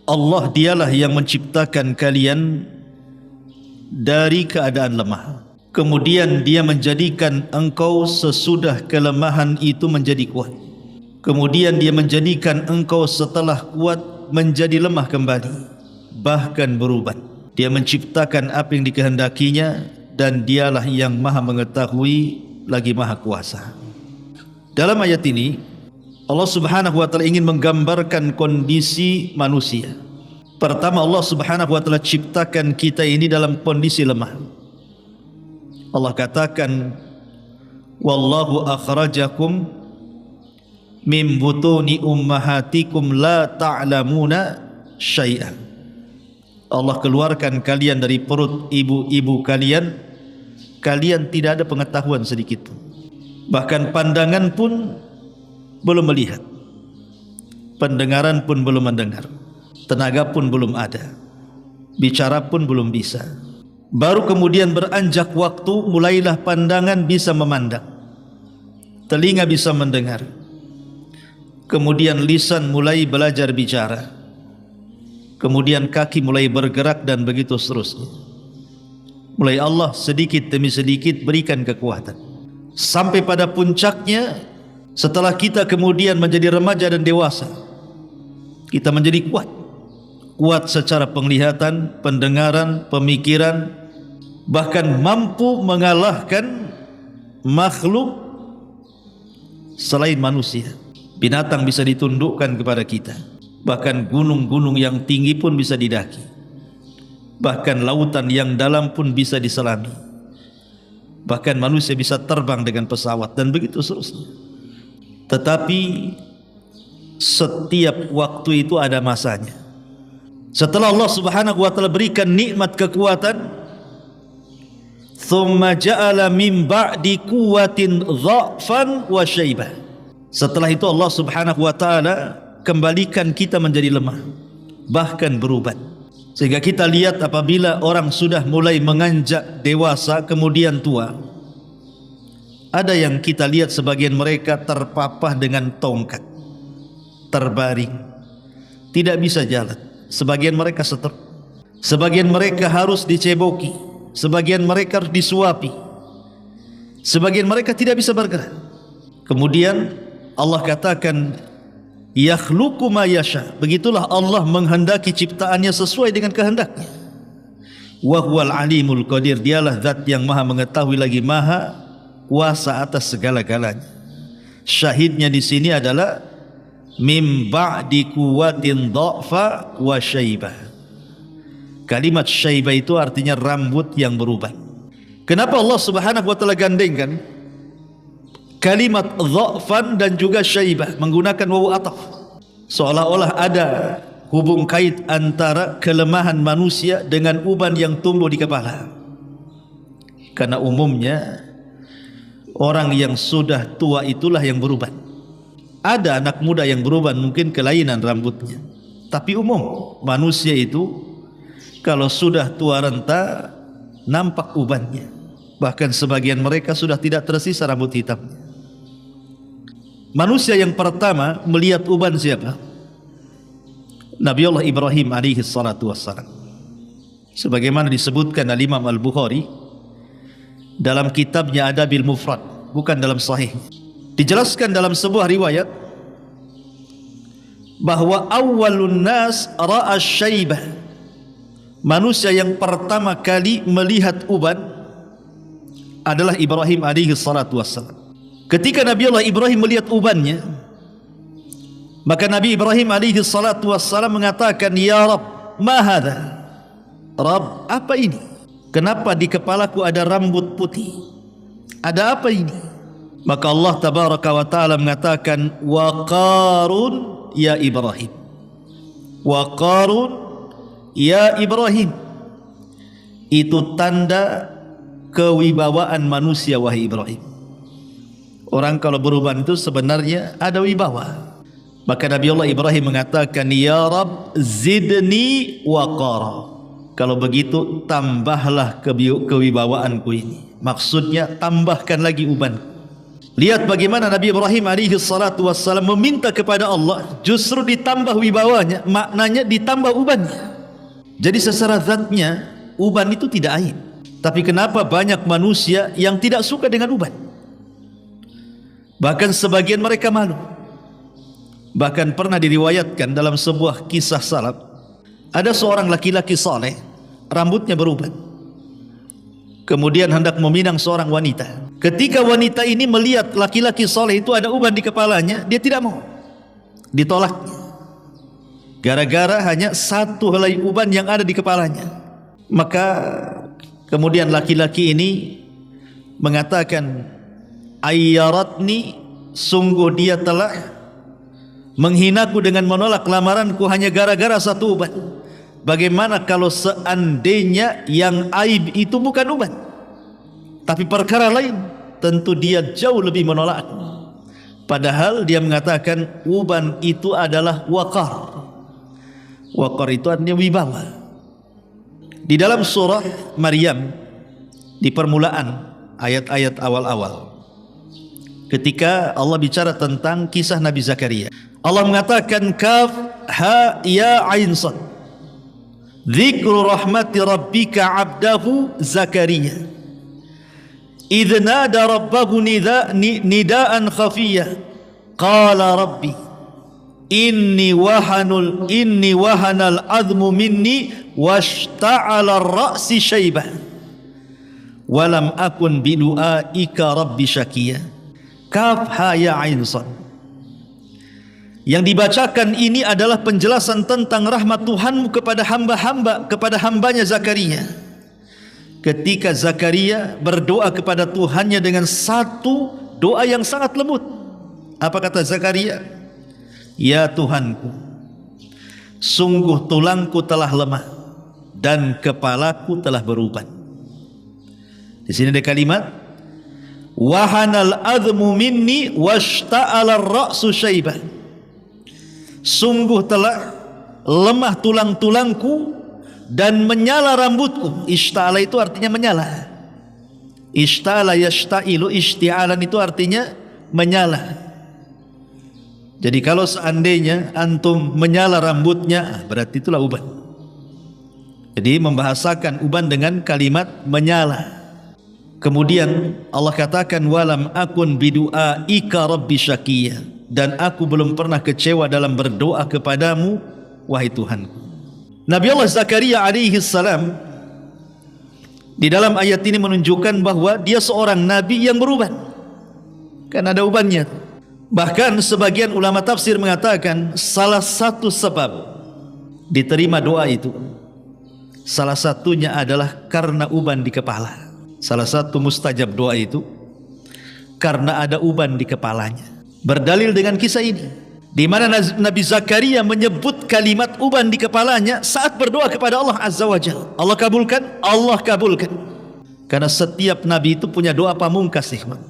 Allah dialah yang menciptakan kalian dari keadaan lemah. Kemudian dia menjadikan engkau sesudah kelemahan itu menjadi kuat. Kemudian dia menjadikan engkau setelah kuat menjadi lemah kembali, bahkan berubah. Dia menciptakan apa yang dikehendakinya, dan dialah yang maha mengetahui lagi maha kuasa. Dalam ayat ini Allah subhanahu wa ta'ala ingin menggambarkan kondisi manusia. Pertama, Allah subhanahu wa ta'ala ciptakan kita ini dalam kondisi lemah. Allah katakan, wallahu akhrajakum min butuni ummahatikum la ta'lamuna syai'an. Allah keluarkan kalian dari perut ibu-ibu kalian, kalian tidak ada pengetahuan sedikit pun. Bahkan pandangan pun belum melihat, pendengaran pun belum mendengar, tenaga pun belum ada, bicara pun belum bisa. Baru kemudian beranjak waktu, mulailah pandangan bisa memandang, telinga bisa mendengar, kemudian lisan mulai belajar bicara, kemudian kaki mulai bergerak, dan begitu seterusnya. Mulai Allah sedikit demi sedikit berikan kekuatan, sampai pada puncaknya setelah kita kemudian menjadi remaja dan dewasa, kita menjadi kuat. Kuat secara penglihatan, pendengaran, pemikiran, bahkan mampu mengalahkan makhluk selain manusia. Binatang bisa ditundukkan kepada kita, bahkan gunung-gunung yang tinggi pun bisa didaki, bahkan lautan yang dalam pun bisa diselami, bahkan manusia bisa terbang dengan pesawat, dan begitu seterusnya. Tetapi setiap waktu itu ada masanya. Setelah Allah subhanahu wa ta'ala berikan nikmat kekuatan, thumma ja'ala min ba'di quwwatin dha'fan wa syaibah. Setelah itu Allah subhanahu wa ta'ala kembalikan kita menjadi lemah, bahkan berubat. Sehingga kita lihat apabila orang sudah mulai menganjak dewasa kemudian tua, ada yang kita lihat sebagian mereka terpapah dengan tongkat, terbaring, tidak bisa jalan. Sebagian mereka seter, sebagian mereka harus diceboki, sebagian mereka harus disuapi, sebagian mereka tidak bisa bergerak. Kemudian Allah katakan, yakhluqu ma yasha. Begitulah Allah menghendaki ciptaannya sesuai dengan kehendaknya. Wa huwal alimul qadir. Dialah zat yang maha mengetahui lagi maha kuasa atas segala-galanya. Syahidnya di sini adalah mim ba'di quwwatin dha'fa wa syaibah. Kalimat syaibah itu artinya rambut yang berubah. Kenapa Allah subhanahu wa ta'ala gandengkan kalimat dha'fan dan juga syaibah menggunakan wawu ataf? Seolah-olah ada hubung kait antara kelemahan manusia dengan uban yang tumbuh di kepala. Karena umumnya orang yang sudah tua itulah yang beruban. Ada anak muda yang beruban, mungkin kelainan rambutnya, tapi umum manusia itu kalau sudah tua renta nampak ubannya. Bahkan sebagian mereka sudah tidak tersisa rambut hitamnya. Manusia yang pertama melihat uban siapa? Nabiullah Ibrahim alaihi salatu wassalam. Sebagaimana disebutkan oleh Imam Al-Bukhari dalam kitabnya Adabil Mufrad, bukan dalam sahih. Dijelaskan dalam sebuah riwayat bahwa awwalun nas ra'a syaibah. Manusia yang pertama kali melihat uban adalah Ibrahim alaihi salatu wassalam. Ketika Nabi Allah Ibrahim melihat ubannya, maka Nabi Ibrahim alaihi salatu wassalam mengatakan, ya Rabb, ma hadha? Rabb, apa ini? Kenapa di kepalaku ada rambut putih? Ada apa ini? Maka Allah tabaraka wa ta'ala mengatakan, waqarun ya Ibrahim, waqarun ya Ibrahim. Itu tanda kewibawaan manusia, wahai Ibrahim. Orang kalau beruban itu sebenarnya ada wibawa. Maka Nabi Allah Ibrahim mengatakan, ya Rabb zidni waqara. Kalau begitu tambahlah kewibawaanku ini. Maksudnya tambahkan lagi uban. Lihat bagaimana Nabi Ibrahim alaihi salatu wassalam meminta kepada Allah, justru ditambah wibawanya, maknanya ditambah ubannya. Jadi secara zatnya uban itu tidak aib. Tapi kenapa banyak manusia yang tidak suka dengan uban? Bahkan sebagian mereka malu. Bahkan pernah diriwayatkan dalam sebuah kisah salaf, ada seorang laki-laki saleh, rambutnya beruban. Kemudian hendak meminang seorang wanita. Ketika wanita ini melihat laki-laki saleh itu ada uban di kepalanya, dia tidak mau. Ditolaknya. Gara-gara hanya satu helai uban yang ada di kepalanya. Maka kemudian laki-laki ini mengatakan, ayyaratni, sungguh dia telah menghinaku dengan menolak lamaranku hanya gara-gara satu uban. Bagaimana kalau seandainya yang aib itu bukan uban, tapi perkara lain? Tentu dia jauh lebih menolak. Padahal dia mengatakan uban itu adalah waqar. Waqar itu artinya wibawa. Di dalam surah Maryam, di permulaan ayat-ayat awal-awal, ketika Allah bicara tentang kisah Nabi Zakaria, Allah mengatakan kaf ha ya ain sad, dzikru rahmati rabbika abdahu Zakaria idh nada rabbahu nidaan khafiyya qala rabbi inni wahanal azmu minni washta'ala ar-ra'si shaybah walam akun bidu'aika rabbi syakiyya. Kaf ha ya ain sad. Yang dibacakan ini adalah penjelasan tentang rahmat Tuhanmu kepada hambanya Zakaria. Ketika Zakaria berdoa kepada Tuhannya dengan satu doa yang sangat lembut. Apa kata Zakaria? Ya Tuhanku, sungguh tulangku telah lemah dan kepalaku telah beruban. Di sini ada kalimat wahanal azmu minni washta'ala ar-ra'su shaybah. Sungguh telah lemah tulang-tulangku dan menyala rambutku. Ishta'ala itu artinya menyala. Ishta'ala yashta'ilu, ishti'alan itu artinya menyala. Jadi kalau seandainya antum menyala rambutnya, berarti itulah uban. Jadi membahasakan uban dengan kalimat menyala. Kemudian Allah katakan walam akun bidu'aika rabbi syakiyya, dan aku belum pernah kecewa dalam berdoa kepadamu wahai Tuhanku. Nabi Allah Zakaria alaihi salam di dalam ayat ini menunjukkan bahwa dia seorang nabi yang beruban. Kan ada ubannya. Bahkan sebagian ulama tafsir mengatakan salah satu sebab diterima doa itu, salah satunya adalah karena uban di kepala. Salah satu mustajab doa itu karena ada uban di kepalanya. Berdalil dengan kisah ini, di mana Nabi Zakaria menyebut kalimat uban di kepalanya saat berdoa kepada Allah Azza wa Jalla. Allah kabulkan? Allah kabulkan. Karena setiap nabi itu punya doa pamungkas, ikhwan.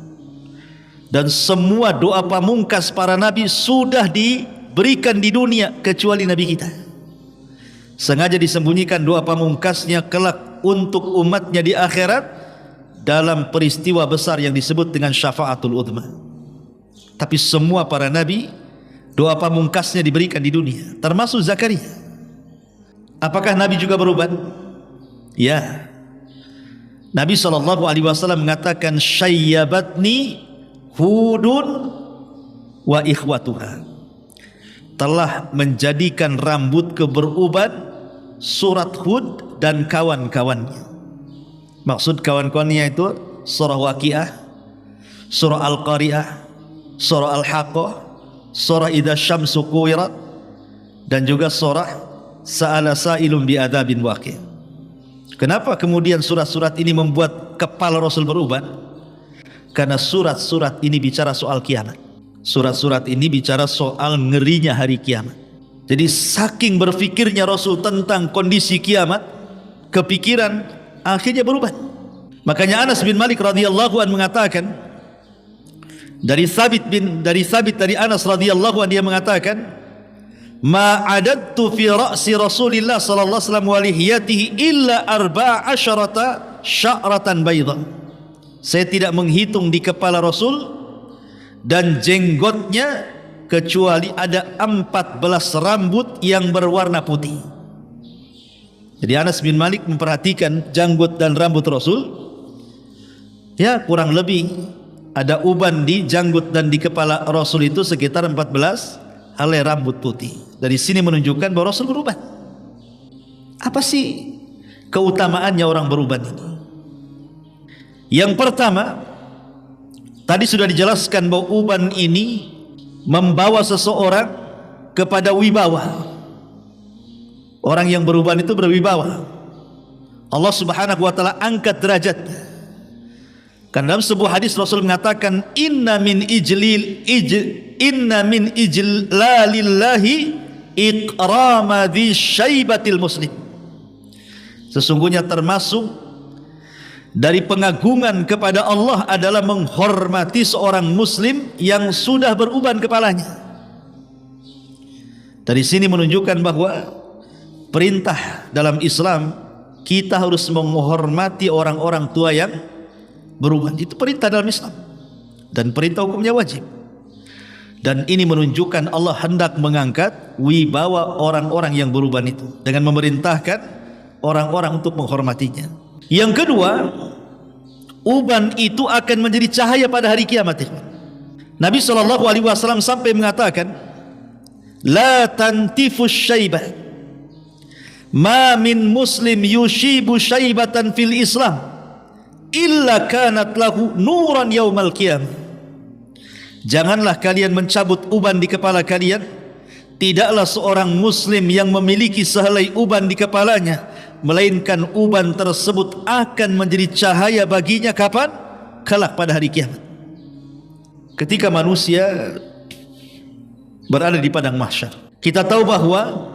Dan semua doa pamungkas para nabi sudah diberikan di dunia kecuali nabi kita. Sengaja disembunyikan doa pamungkasnya kelak untuk umatnya di akhirat dalam peristiwa besar yang disebut dengan syafaatul uzma. Tapi semua para nabi doa pamungkasnya diberikan di dunia, termasuk Zakaria. Apakah nabi juga beruban? Ya. Nabi SAW mengatakan syayyabatni Hudun wa ikhwatuha, telah menjadikan rambutku beruban surat Hud dan kawan-kawannya. Maksud kawan-kawannya itu surah Waqiah, surah Al-Qari'ah, surah Al-Haqqah, surah Idza Syamsu Kuwirat, dan juga surah Sa'ala Sa'ilun bi'adzabin waqi'. Kenapa kemudian surat-surat ini membuat kepala Rasul beruban? Karena surat-surat ini bicara soal kiamat. Surat-surat ini bicara soal ngerinya hari kiamat. Jadi saking berfikirnya Rasul tentang kondisi kiamat, kepikiran akhirnya berubah. Makanya Anas bin Malik radhiyallahu anhu mengatakan, dari Thabit dari Anas radhiyallahu anhu, dia mengatakan, ma adattu fi ra'si Rasulillah sallallahu alaihi wasallam wa lihiyatihi illa 14 sya'ratan bayda. Saya tidak menghitung di kepala Rasul dan jenggotnya kecuali ada 14 rambut yang berwarna putih. Jadi Anas bin Malik memperhatikan janggut dan rambut Rasul. Ya, kurang lebih ada uban di janggut dan di kepala Rasul itu sekitar 14 helai rambut putih. Dari sini menunjukkan bahwa Rasul beruban. Apa sih keutamaannya orang beruban ini? Yang pertama, tadi sudah dijelaskan bahwa uban ini membawa seseorang kepada wibawa. Orang yang beruban itu berwibawa. Allah Subhanahu wa taala angkat derajatnya. Karena dalam sebuah hadis Rasul mengatakan inna min ijlalillahi ikrama dhi syaibatil muslim. Sesungguhnya termasuk dari pengagungan kepada Allah adalah menghormati seorang muslim yang sudah beruban kepalanya. Dari sini menunjukkan bahwa perintah dalam Islam kita harus menghormati orang-orang tua yang beruban. Itu perintah dalam Islam dan perintah hukumnya wajib. Dan ini menunjukkan Allah hendak mengangkat wibawa orang-orang yang beruban itu dengan memerintahkan orang-orang untuk menghormatinya. Yang kedua, uban itu akan menjadi cahaya pada hari kiamat. Nabi SAW sampai mengatakan, la tantifus syaibah, ma min muslim yushibu syaibatan fil Islam illa kanat lahu nuran yaumal qiyamah. Janganlah kalian mencabut uban di kepala kalian. Tidaklah seorang muslim yang memiliki sehelai uban di kepalanya, melainkan uban tersebut akan menjadi cahaya baginya kapan? Kelak pada hari kiamat. Ketika manusia berada di padang mahsyar, kita tahu bahwa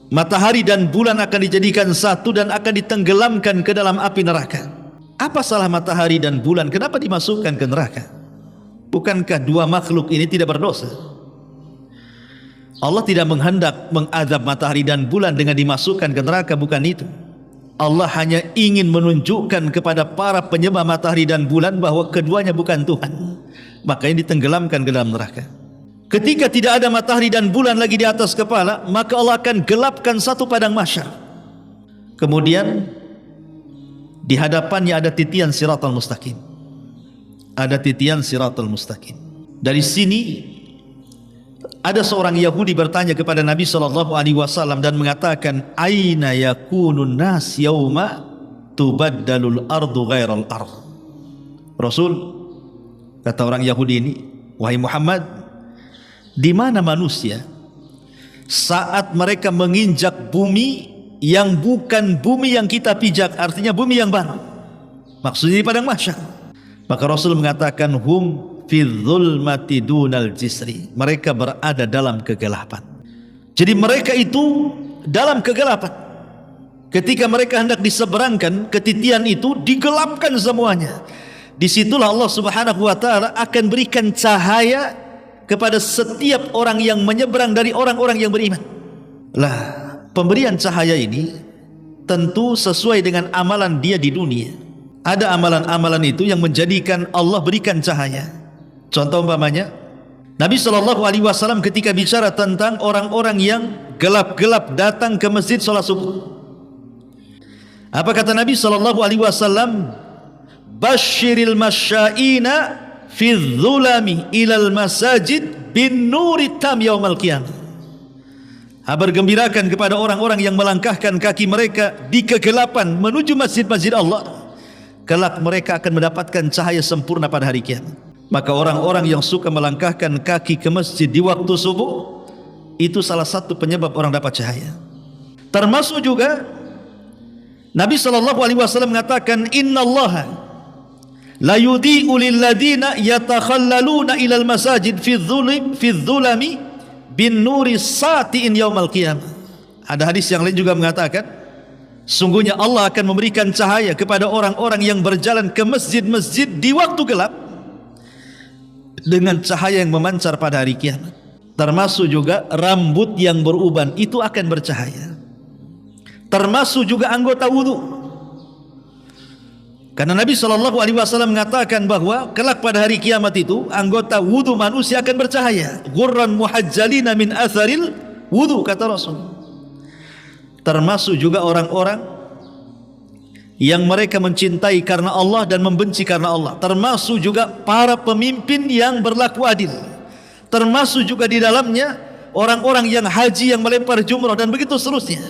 matahari dan bulan akan dijadikan satu dan akan ditenggelamkan ke dalam api neraka. Apa salah matahari dan bulan? Kenapa dimasukkan ke neraka? Bukankah dua makhluk ini tidak berdosa? Allah tidak menghendak mengadab matahari dan bulan dengan dimasukkan ke neraka, bukan itu. Allah hanya ingin menunjukkan kepada para penyembah matahari dan bulan bahwa keduanya bukan Tuhan. Makanya ditenggelamkan ke dalam neraka. Ketika tidak ada matahari dan bulan lagi di atas kepala, maka Allah akan gelapkan satu padang mahsyar. Kemudian di hadapannya ada titian siratal mustaqim. Ada titian siratal mustaqim. Dari sini ada seorang Yahudi bertanya kepada Nabi SAW dan mengatakan, aina yakunun nas yauma tubaddalul ardu ghairal ard. Rasul, kata orang Yahudi ini, wahai Muhammad, di mana manusia saat mereka menginjak bumi yang bukan bumi yang kita pijak, artinya bumi yang baru, maksudnya di padang mahsyar. Maka Rasul mengatakan, hum fi dzulmati dunal jisri, mereka berada dalam kegelapan. Jadi mereka itu dalam kegelapan. Ketika mereka hendak diseberangkan ke titian itu, digelapkan semuanya. Disitulah Allah Subhanahu wa taala akan berikan cahaya kepada setiap orang yang menyeberang dari orang-orang yang beriman. Lah, pemberian cahaya ini tentu sesuai dengan amalan dia di dunia. Ada amalan-amalan itu yang menjadikan Allah berikan cahaya. Contoh umpamanya, Nabi SAW ketika bicara tentang orang-orang yang gelap-gelap datang ke masjid salat subuh, apa kata Nabi SAW? Basyiril masyaina fi dzulami ilal masajid bin nuri tam yaumal qiyamah. Kabar gembirakan kepada orang-orang yang melangkahkan kaki mereka di kegelapan menuju masjid-masjid Allah, kelak mereka akan mendapatkan cahaya sempurna pada hari kiamat. Maka orang-orang yang suka melangkahkan kaki ke masjid di waktu subuh, itu salah satu penyebab orang dapat cahaya. Termasuk juga Nabi SAW mengatakan, innallaha la yudhi'u lil ladina yatakhallaluna ilal masajid fi dzulami bin nuri satiin yaumal qiyamah. Ada hadis yang lain juga mengatakan, sungguhnya Allah akan memberikan cahaya kepada orang-orang yang berjalan ke masjid-masjid di waktu gelap dengan cahaya yang memancar pada hari kiamat. Termasuk juga rambut yang beruban itu akan bercahaya. Termasuk juga anggota wudu. Karena Nabi SAW mengatakan bahwa kelak pada hari kiamat itu anggota wudu manusia akan bercahaya. Ghurran muhajjalina min atharil wudu, kata Rasul. Termasuk juga orang-orang yang mereka mencintai karena Allah dan membenci karena Allah. Termasuk juga para pemimpin yang berlaku adil. Termasuk juga di dalamnya orang-orang yang haji, yang melempar jumrah, dan begitu seterusnya.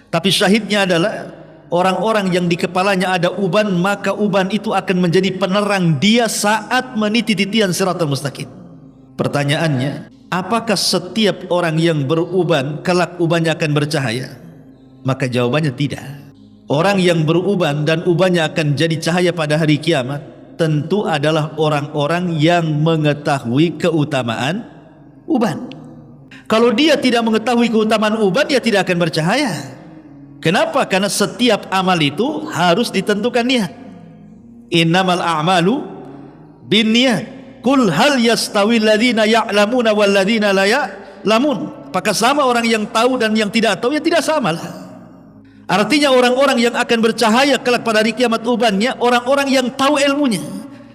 Tapi syahidnya adalah orang-orang yang di kepalanya ada uban, maka uban itu akan menjadi penerang dia saat meniti titian siratal mustaqim. Pertanyaannya, apakah setiap orang yang beruban kelak ubannya akan bercahaya? Maka jawabannya tidak. Orang yang beruban dan ubannya akan jadi cahaya pada hari kiamat tentu adalah orang-orang yang mengetahui keutamaan uban. Kalau dia tidak mengetahui keutamaan uban, dia tidak akan bercahaya. Kenapa? Karena setiap amal itu harus ditentukan niat. Innamal a'malu binniyat. Qul hal yastawi alladhina ya'lamuna wal ladzina la ya'lamun. Apakah sama orang yang tahu dan yang tidak tahu? Ya tidak samalah. Artinya orang-orang yang akan bercahaya kelak pada hari kiamat ubannya, orang-orang yang tahu ilmunya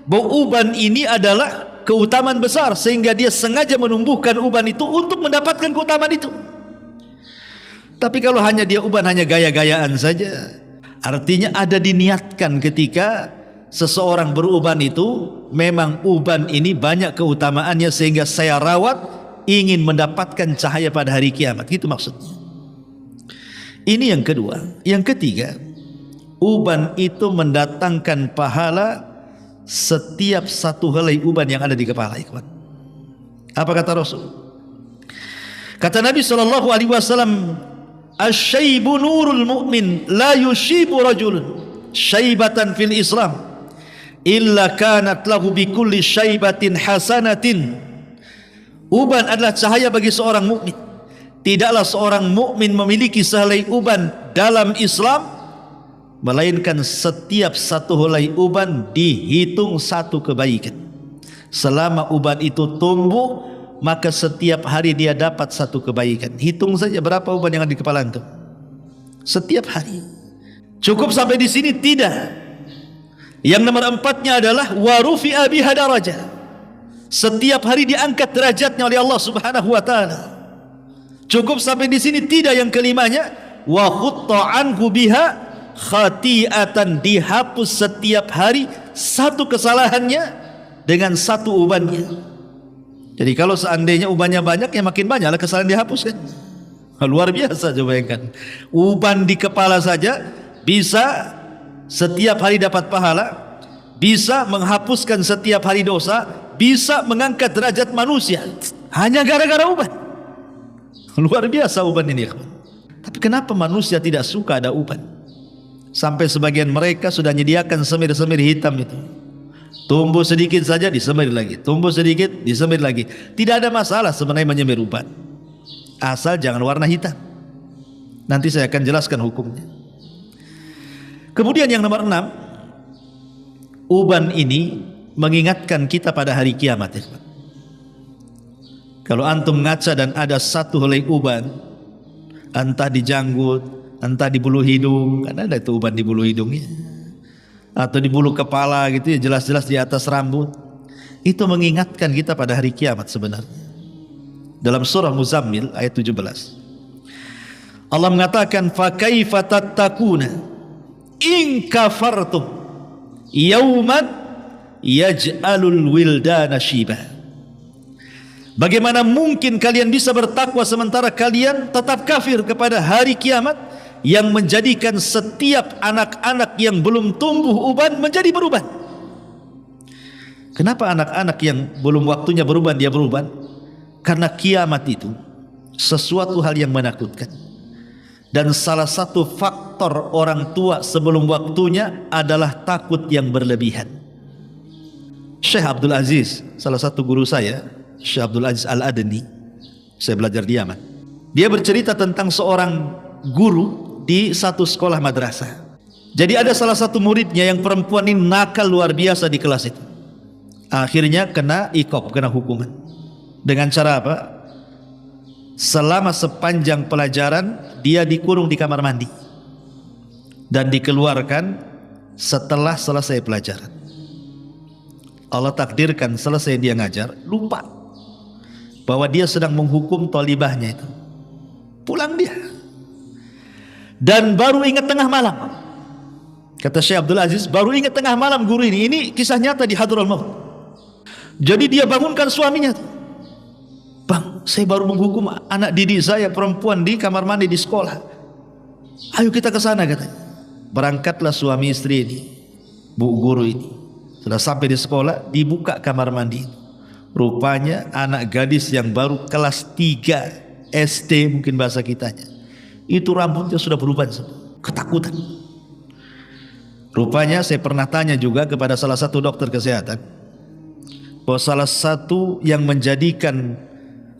bahwa uban ini adalah keutamaan besar, sehingga dia sengaja menumbuhkan uban itu untuk mendapatkan keutamaan itu. Tapi kalau hanya dia uban, hanya gaya-gayaan saja, artinya ada diniatkan ketika seseorang beruban itu, memang uban ini banyak keutamaannya sehingga saya rawat, ingin mendapatkan cahaya pada hari kiamat. Gitu maksudnya. Ini yang kedua. Yang ketiga, uban itu mendatangkan pahala setiap satu helai uban yang ada di kepala. Apa kata Rasul? Kata Nabi SAW, "Asy-syaibu nurul mu'min, la yushibu rajulun syaibatan fil Islam illa kanat lahu bi kulli syaibatin hasanatin." Uban adalah cahaya bagi seorang mukmin. Tidaklah seorang mukmin memiliki sehelai uban dalam Islam melainkan setiap satu helai uban dihitung satu kebaikan. Selama uban itu tumbuh, maka setiap hari dia dapat satu kebaikan. Hitung saja berapa uban yang ada di kepala antum setiap hari. Cukup sampai di sini? Tidak. Yang nomor 4-nya adalah warufi'a biha darajah. Setiap hari diangkat derajatnya oleh Allah Subhanahu wa taala. Cukup sampai di sini? Tidak. Yang kelimanya, wa khutta anhu biha khati'atan, dihapus setiap hari satu kesalahannya dengan satu ubannya. Jadi kalau seandainya ubannya banyak, ya makin banyaklah kesalahan dihapuskan. Luar biasa, coba bayangkan. Uban di kepala saja bisa setiap hari dapat pahala, bisa menghapuskan setiap hari dosa, bisa mengangkat derajat manusia, hanya gara-gara uban. Luar biasa uban ini. Tapi kenapa manusia tidak suka ada uban? Sampai sebagian mereka sudah menyediakan semir-semir hitam itu. Tumbuh sedikit saja disemir lagi, tumbuh sedikit disemir lagi. Tidak ada masalah sebenarnya menyemir uban, asal jangan warna hitam. Nanti saya akan jelaskan hukumnya. Kemudian yang nomor 6, uban ini mengingatkan kita pada hari kiamat. Kalau antum ngaca dan ada satu helai uban, entah di janggut, entah di bulu hidung, kan ada itu uban di bulu hidungnya, atau di bulu kepala gitu ya, jelas-jelas di atas rambut, itu mengingatkan kita pada hari kiamat sebenarnya. Dalam surah Muzammil ayat 17, Allah mengatakan, fa kaifa tattaquna in kafartum yauman yaj'alul wildana shiba. Bagaimana mungkin kalian bisa bertakwa sementara kalian tetap kafir kepada hari kiamat yang menjadikan setiap anak-anak yang belum tumbuh uban menjadi beruban? Kenapa anak-anak yang belum waktunya beruban dia beruban? Karena kiamat itu sesuatu hal yang menakutkan. Dan salah satu faktor orang tua sebelum waktunya adalah takut yang berlebihan. Syekh Abdul Aziz, salah satu guru saya, Syekh Abdul Aziz Al-Adni, saya belajar di Yaman. Dia bercerita tentang seorang guru di satu sekolah madrasah. Jadi ada salah satu muridnya yang perempuan ini nakal luar biasa di kelas itu. Akhirnya kena iqab, kena hukuman. Dengan cara apa? Selama sepanjang pelajaran dia dikurung di kamar mandi dan dikeluarkan setelah selesai pelajaran. Allah takdirkan selesai dia ngajar, lupa bahwa dia sedang menghukum thalibahnya itu. Pulang dia. Dan baru ingat tengah malam. Kata Syekh Abdul Aziz, baru ingat tengah malam guru ini. Ini kisah nyata di Hadraul Maut. Jadi dia bangunkan suaminya. Bang, saya baru menghukum anak didik saya perempuan di kamar mandi di sekolah. Ayo kita ke sana, katanya. Berangkatlah suami istri ini, bu guru ini. Sudah sampai di sekolah, dibuka kamar mandi. Rupanya anak gadis yang baru kelas 3 SD, mungkin bahasa kitanya, itu rambutnya sudah berubah semua. Ketakutan. Rupanya saya pernah tanya juga kepada salah satu dokter kesehatan, bahwa salah satu yang menjadikan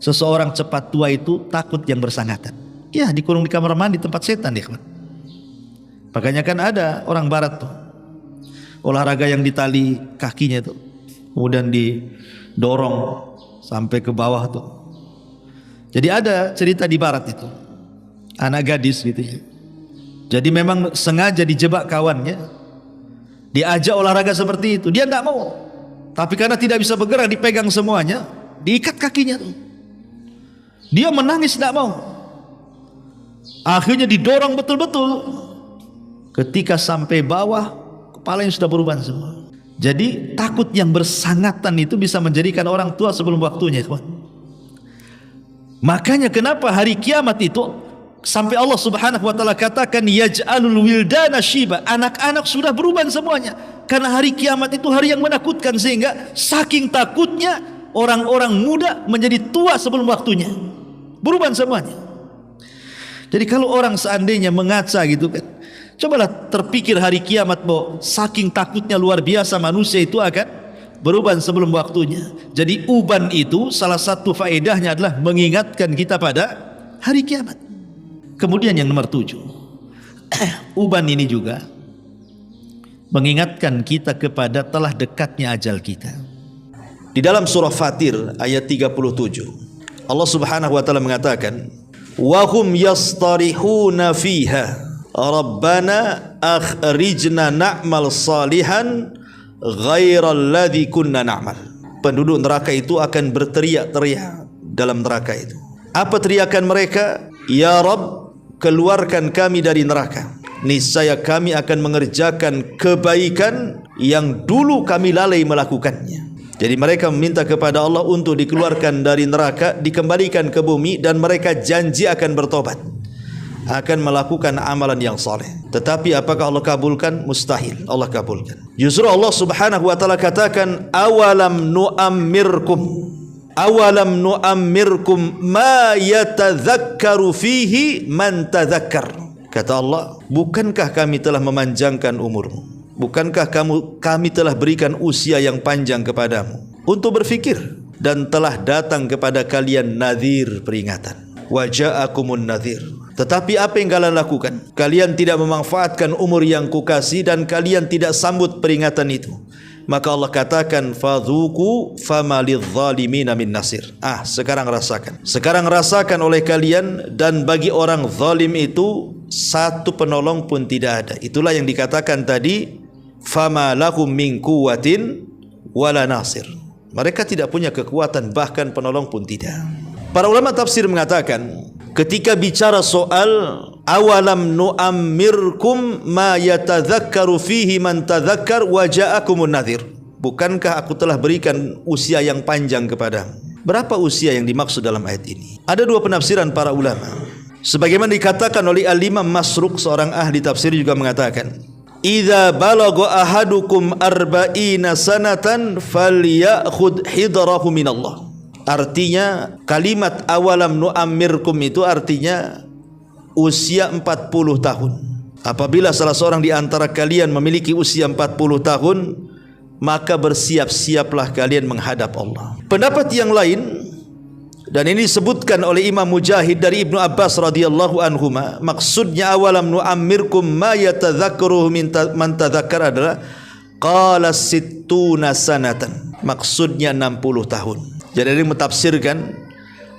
seseorang cepat tua itu takut yang bersangatan. Ya, dikurung di kamar mandi, tempat setan dia. Makanya kan ada orang barat tuh, olahraga yang ditali kakinya tuh, kemudian didorong sampai ke bawah tuh. Jadi ada cerita di barat itu, anak gadis gitu ya. Jadi memang sengaja dijebak kawannya, diajak olahraga seperti itu, dia tidak mau. Tapi karena tidak bisa bergerak, dipegang semuanya, diikat kakinya tuh. Dia menangis tidak mau. Akhirnya didorong betul-betul. Ketika sampai bawah, kepalanya sudah berubah semua. Jadi takut yang bersangatan itu bisa menjadikan orang tua sebelum waktunya, kawan. Makanya kenapa hari kiamat itu sampai Allah Subhanahu wa taala katakan yaj'alul wildana syiba, anak-anak sudah berubah semuanya. Karena hari kiamat itu hari yang menakutkan, sehingga saking takutnya orang-orang muda menjadi tua sebelum waktunya. Berubah semuanya. Jadi kalau orang seandainya mengaca gitu kan, cobalah terpikir hari kiamat, bahwa saking takutnya luar biasa manusia itu akan berubah sebelum waktunya. Jadi uban itu salah satu faedahnya adalah mengingatkan kita pada hari kiamat. Kemudian yang nomor 7, uban ini juga mengingatkan kita kepada telah dekatnya ajal kita. Di dalam surah Fatir ayat 37, Allah Subhanahu wa taala mengatakan, wa hum yastarihuna fiha Rabbana akhrijna na'mal salihan ghairal ladzi kunna na'mal. Penduduk neraka itu akan berteriak-teriak dalam neraka itu. Apa teriakan mereka? Ya Rabb, keluarkan kami dari neraka. Niscaya kami akan mengerjakan kebaikan yang dulu kami lalai melakukannya. Jadi mereka meminta kepada Allah untuk dikeluarkan dari neraka, dikembalikan ke bumi, dan mereka janji akan bertobat, akan melakukan amalan yang saleh. Tetapi apakah Allah kabulkan? Mustahil Allah kabulkan. Justru Allah Subhanahu wa taala katakan, awalam nu'ammirkum ma yatadzakkaru fihi man tadzakkar. Kata Allah, bukankah kami telah memanjangkan umurmu? Bukankah kami telah berikan usia yang panjang kepadamu untuk berfikir, dan telah datang kepada kalian nadhir, peringatan. Wa ja'akumun nadhir. Tetapi apa yang kalian lakukan? Kalian tidak memanfaatkan umur yang kukasih, dan kalian tidak sambut peringatan itu. Maka Allah katakan, fadhuku fama lidzalimina min nasir. Sekarang rasakan. Sekarang rasakan oleh kalian, dan bagi orang zalim itu satu penolong pun tidak ada. Itulah yang dikatakan tadi, fama lahum min quwwatin wala nasir. Mereka tidak punya kekuatan, bahkan penolong pun tidak. Para ulama tafsir mengatakan, ketika bicara soal awalam nu'ammirkum ma yatadzakkaru fihi man tadzakkar wa ja'akumun nadhir, bukankah aku telah berikan usia yang panjang kepadamu? Berapa usia yang dimaksud dalam ayat ini? Ada dua penafsiran para ulama. Sebagaimana dikatakan oleh Al-Imam Masruq, seorang ahli tafsir, juga mengatakan, idza balagha ahadukum arba'ina sanatan falyakhudh hidrahu minallah. Artinya kalimat awalam nu'ammirkum itu artinya usia 40 tahun. Apabila salah seorang di antara kalian memiliki usia 40 tahun, maka bersiap-siaplah kalian menghadap Allah. Pendapat yang lain, dan ini disebutkan oleh Imam Mujahid dari Ibnu Abbas radhiyallahu anhuma, maksudnya awalam nu'ammirkum ma yatadzakkaru man tadzakkar adalah qala sittuna sanatan, maksudnya 60 tahun. Jadi ada yang mentafsirkan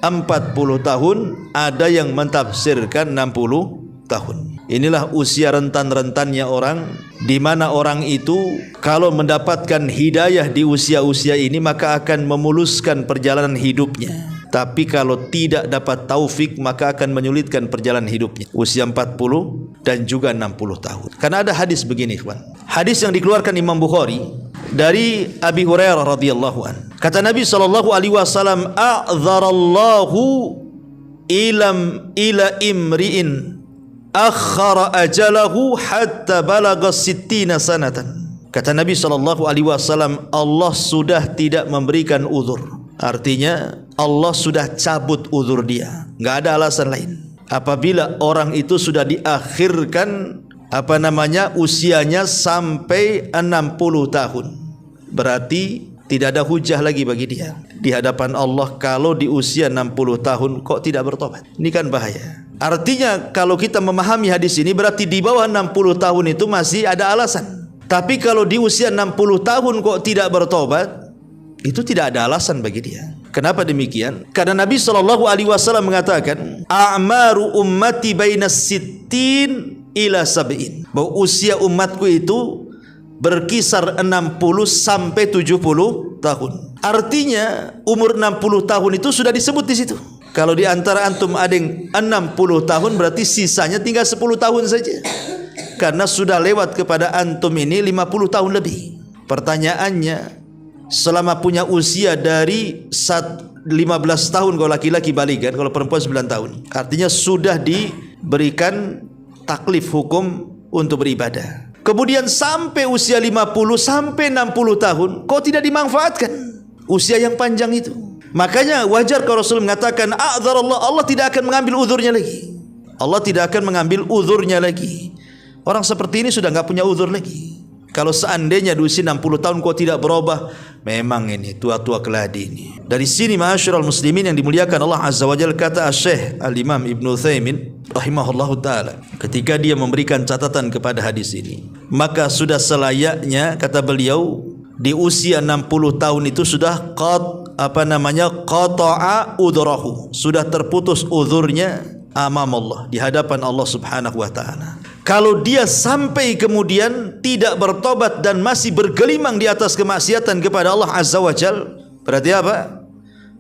40 tahun, ada yang mentafsirkan 60 tahun. Inilah usia rentan-rentannya orang di mana orang itu kalau mendapatkan hidayah di usia-usia ini maka akan memuluskan perjalanan hidupnya. Tapi kalau tidak dapat taufik maka akan menyulitkan perjalanan hidupnya. Usia 40 dan juga 60 tahun. Karena ada hadis begini, ikhwan. Hadis yang dikeluarkan Imam Bukhari dari Abi Hurairah radhiyallahu an. Kata Nabi sallallahu alaihi wasallam, "A'dzarallahu ila imri'in akhara ajalahu hatta balagha 60 sanatan." Kata Nabi sallallahu alaihi wasallam, Allah sudah tidak memberikan uzur. Artinya Allah sudah cabut uzur dia, enggak ada alasan lain. Apabila orang itu sudah diakhirkan usianya sampai 60 tahun, berarti tidak ada hujah lagi bagi dia di hadapan Allah kalau di usia 60 tahun kok tidak bertobat. Ini kan bahaya. Artinya kalau kita memahami hadis ini berarti di bawah 60 tahun itu masih ada alasan. Tapi kalau di usia 60 tahun kok tidak bertobat, itu tidak ada alasan bagi dia. Kenapa demikian? Karena Nabi SAW mengatakan, "A'maru ummati bainas sittin ila sab'in." Bahwa usia umatku itu berkisar 60 sampai 70 tahun. Artinya umur 60 tahun itu sudah disebut di situ. Kalau di antara antum ada yang 60 tahun berarti sisanya tinggal 10 tahun saja. Karena sudah lewat kepada antum ini 50 tahun lebih. Pertanyaannya, selama punya usia dari 15 tahun kalau laki-laki baligan, kalau perempuan 9 tahun, artinya sudah diberikan taklif hukum untuk beribadah. Kemudian sampai usia 50 sampai 60 tahun kok tidak dimanfaatkan usia yang panjang itu. Makanya wajar kalau Rasul mengatakan, "A'dzarallah," Allah tidak akan mengambil uzurnya lagi. Allah tidak akan mengambil uzurnya lagi. Orang seperti ini sudah enggak punya uzur lagi. Kalau seandainya di usia 60 tahun kok tidak berubah, memang ini tua-tua keladi ini. Dari sini ma'asyiral muslimin yang dimuliakan Allah Azza wa Jalla, kata Syekh Al-Imam Ibnu Utsaimin rahimahullahu taala ketika dia memberikan catatan kepada hadis ini, maka sudah selayaknya kata beliau di usia 60 tahun itu sudah qata'a udzrahu, sudah terputus uzurnya amam Allah, di hadapan Allah Subhanahu wa taala. Kalau dia sampai kemudian tidak bertobat dan masih bergelimang di atas kemaksiatan kepada Allah Azza wa Jal, berarti apa?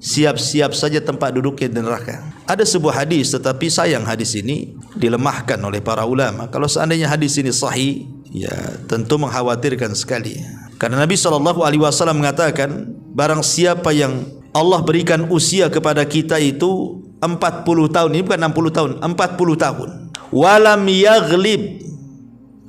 Siap-siap saja tempat duduknya di neraka. Ada sebuah hadis, tetapi sayang hadis ini dilemahkan oleh para ulama. Kalau seandainya hadis ini sahih, ya tentu mengkhawatirkan sekali. Karena Nabi SAW mengatakan, barang siapa yang Allah berikan usia kepada kita itu 40 tahun, ini bukan 60 tahun, 40 tahun. Walam yaghlib,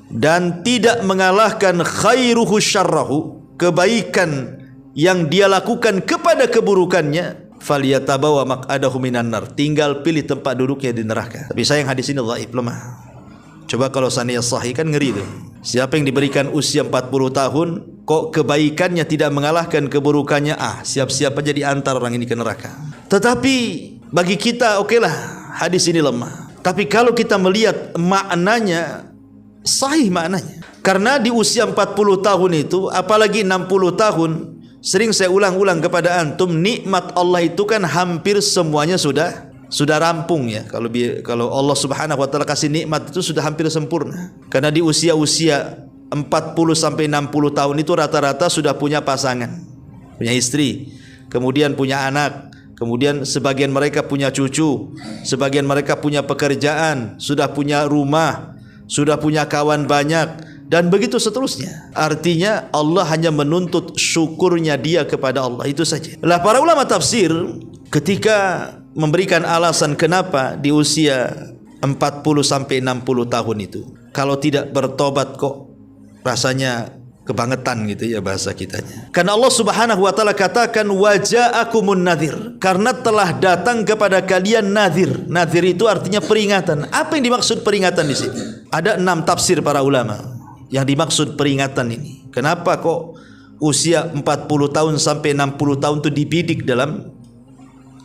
dan tidak mengalahkan khairuhu syarrahu, kebaikan yang dia lakukan kepada keburukannya, falyatabawa maq'adahu minan nar, tinggal pilih tempat duduknya di neraka. Tapi sayang hadis ini dhaif, lemah. Coba kalau seandainya sahih kan ngeri itu. Siapa yang diberikan usia 40 tahun kok kebaikannya tidak mengalahkan keburukannya, siap-siap aja diantar orang ini ke neraka. Tetapi bagi kita okelah hadis ini lemah. Tapi kalau kita melihat maknanya, sahih maknanya. Karena di usia 40 tahun itu, apalagi 60 tahun, sering saya ulang-ulang kepada antum, nikmat Allah itu kan hampir semuanya sudah rampung ya. Kalau Allah Subhanahu wa taala kasih nikmat itu sudah hampir sempurna. Karena di usia-usia 40 sampai 60 tahun itu rata-rata sudah punya pasangan, punya istri, kemudian punya anak. Kemudian sebagian mereka punya cucu, sebagian mereka punya pekerjaan, sudah punya rumah, sudah punya kawan banyak, dan begitu seterusnya. Artinya Allah hanya menuntut syukurnya dia kepada Allah, itu saja. Lah para ulama tafsir ketika memberikan alasan kenapa di usia 40 sampai 60 tahun itu kalau tidak bertobat kok rasanya kebangetan gitu ya bahasa kitanya. Karena Allah Subhanahu wa taala katakan waja'akumun nadhir, karena telah datang kepada kalian nadhir. Nadhir itu artinya peringatan. Apa yang dimaksud peringatan di sini? Ada 6 tafsir para ulama yang dimaksud peringatan ini. Kenapa kok usia 40 tahun sampai 60 tahun itu dibidik dalam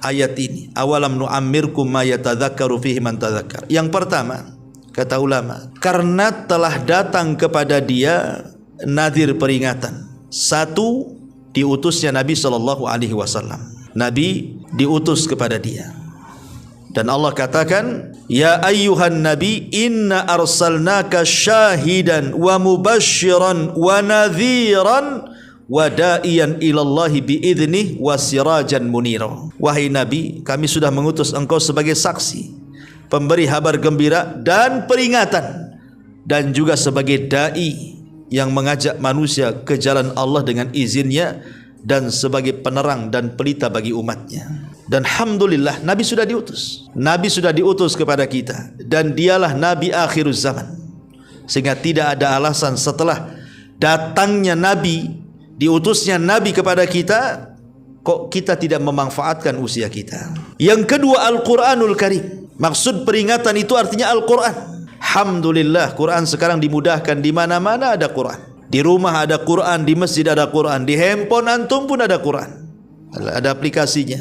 ayat ini? Awalam nu'ammirkum ma yatadzakkaru fihi man tadzakkar. Yang pertama, kata ulama, karena telah datang kepada dia nadhir peringatan. Satu, diutusnya Nabi SAW. Nabi diutus kepada dia. Dan Allah katakan Ya ayyuhan nabi inna arsalnaka syahidan wa mubasyiran wa nadhiran wa da'iyan ilallahi biidnih wa sirajan munira. Wahai nabi, kami sudah mengutus engkau sebagai saksi, pemberi kabar gembira dan peringatan, dan juga sebagai dai yang mengajak manusia ke jalan Allah dengan izinnya, dan sebagai penerang dan pelita bagi umatnya. Dan alhamdulillah Nabi sudah diutus. Nabi sudah diutus kepada kita, dan dialah Nabi akhir zaman. Sehingga tidak ada alasan setelah datangnya Nabi, diutusnya Nabi kepada kita, kok kita tidak memanfaatkan usia kita. Yang kedua, Al-Quranul Karim. Maksud peringatan itu artinya Al-Quran. Alhamdulillah, Quran sekarang dimudahkan, di mana-mana ada Quran. Di rumah ada Quran, di masjid ada Quran, di handphone antum pun ada Quran, ada aplikasinya.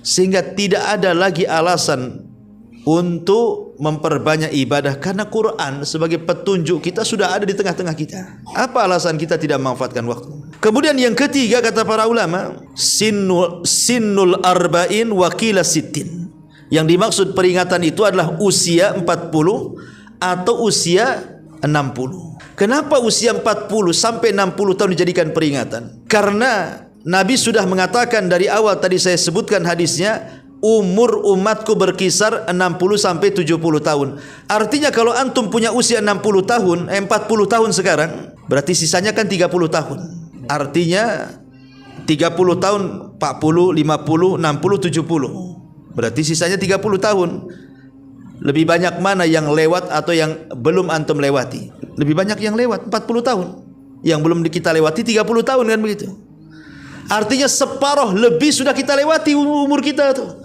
Sehingga tidak ada lagi alasan untuk memperbanyak ibadah, karena Quran sebagai petunjuk kita sudah ada di tengah-tengah kita. Apa alasan kita tidak memanfaatkan waktu? Kemudian yang ketiga, kata para ulama, sinnul arba'in wa qila sittin. Yang dimaksud peringatan itu adalah usia 40 atau usia 60. Kenapa usia 40 sampai 60 tahun dijadikan peringatan? Karena Nabi sudah mengatakan dari awal, tadi saya sebutkan hadisnya, umur umatku berkisar 60 sampai 70 tahun. Artinya kalau antum punya usia 60 tahun, 40 tahun sekarang, berarti sisanya kan 30 tahun. Artinya 30 tahun, 40, 50, 60, 70. Berarti sisanya 30 tahun. Lebih banyak mana yang lewat atau yang belum antum lewati? Lebih banyak yang lewat, 40 tahun. Yang belum kita lewati 30 tahun, kan begitu. Artinya separuh lebih sudah kita lewati umur kita tuh.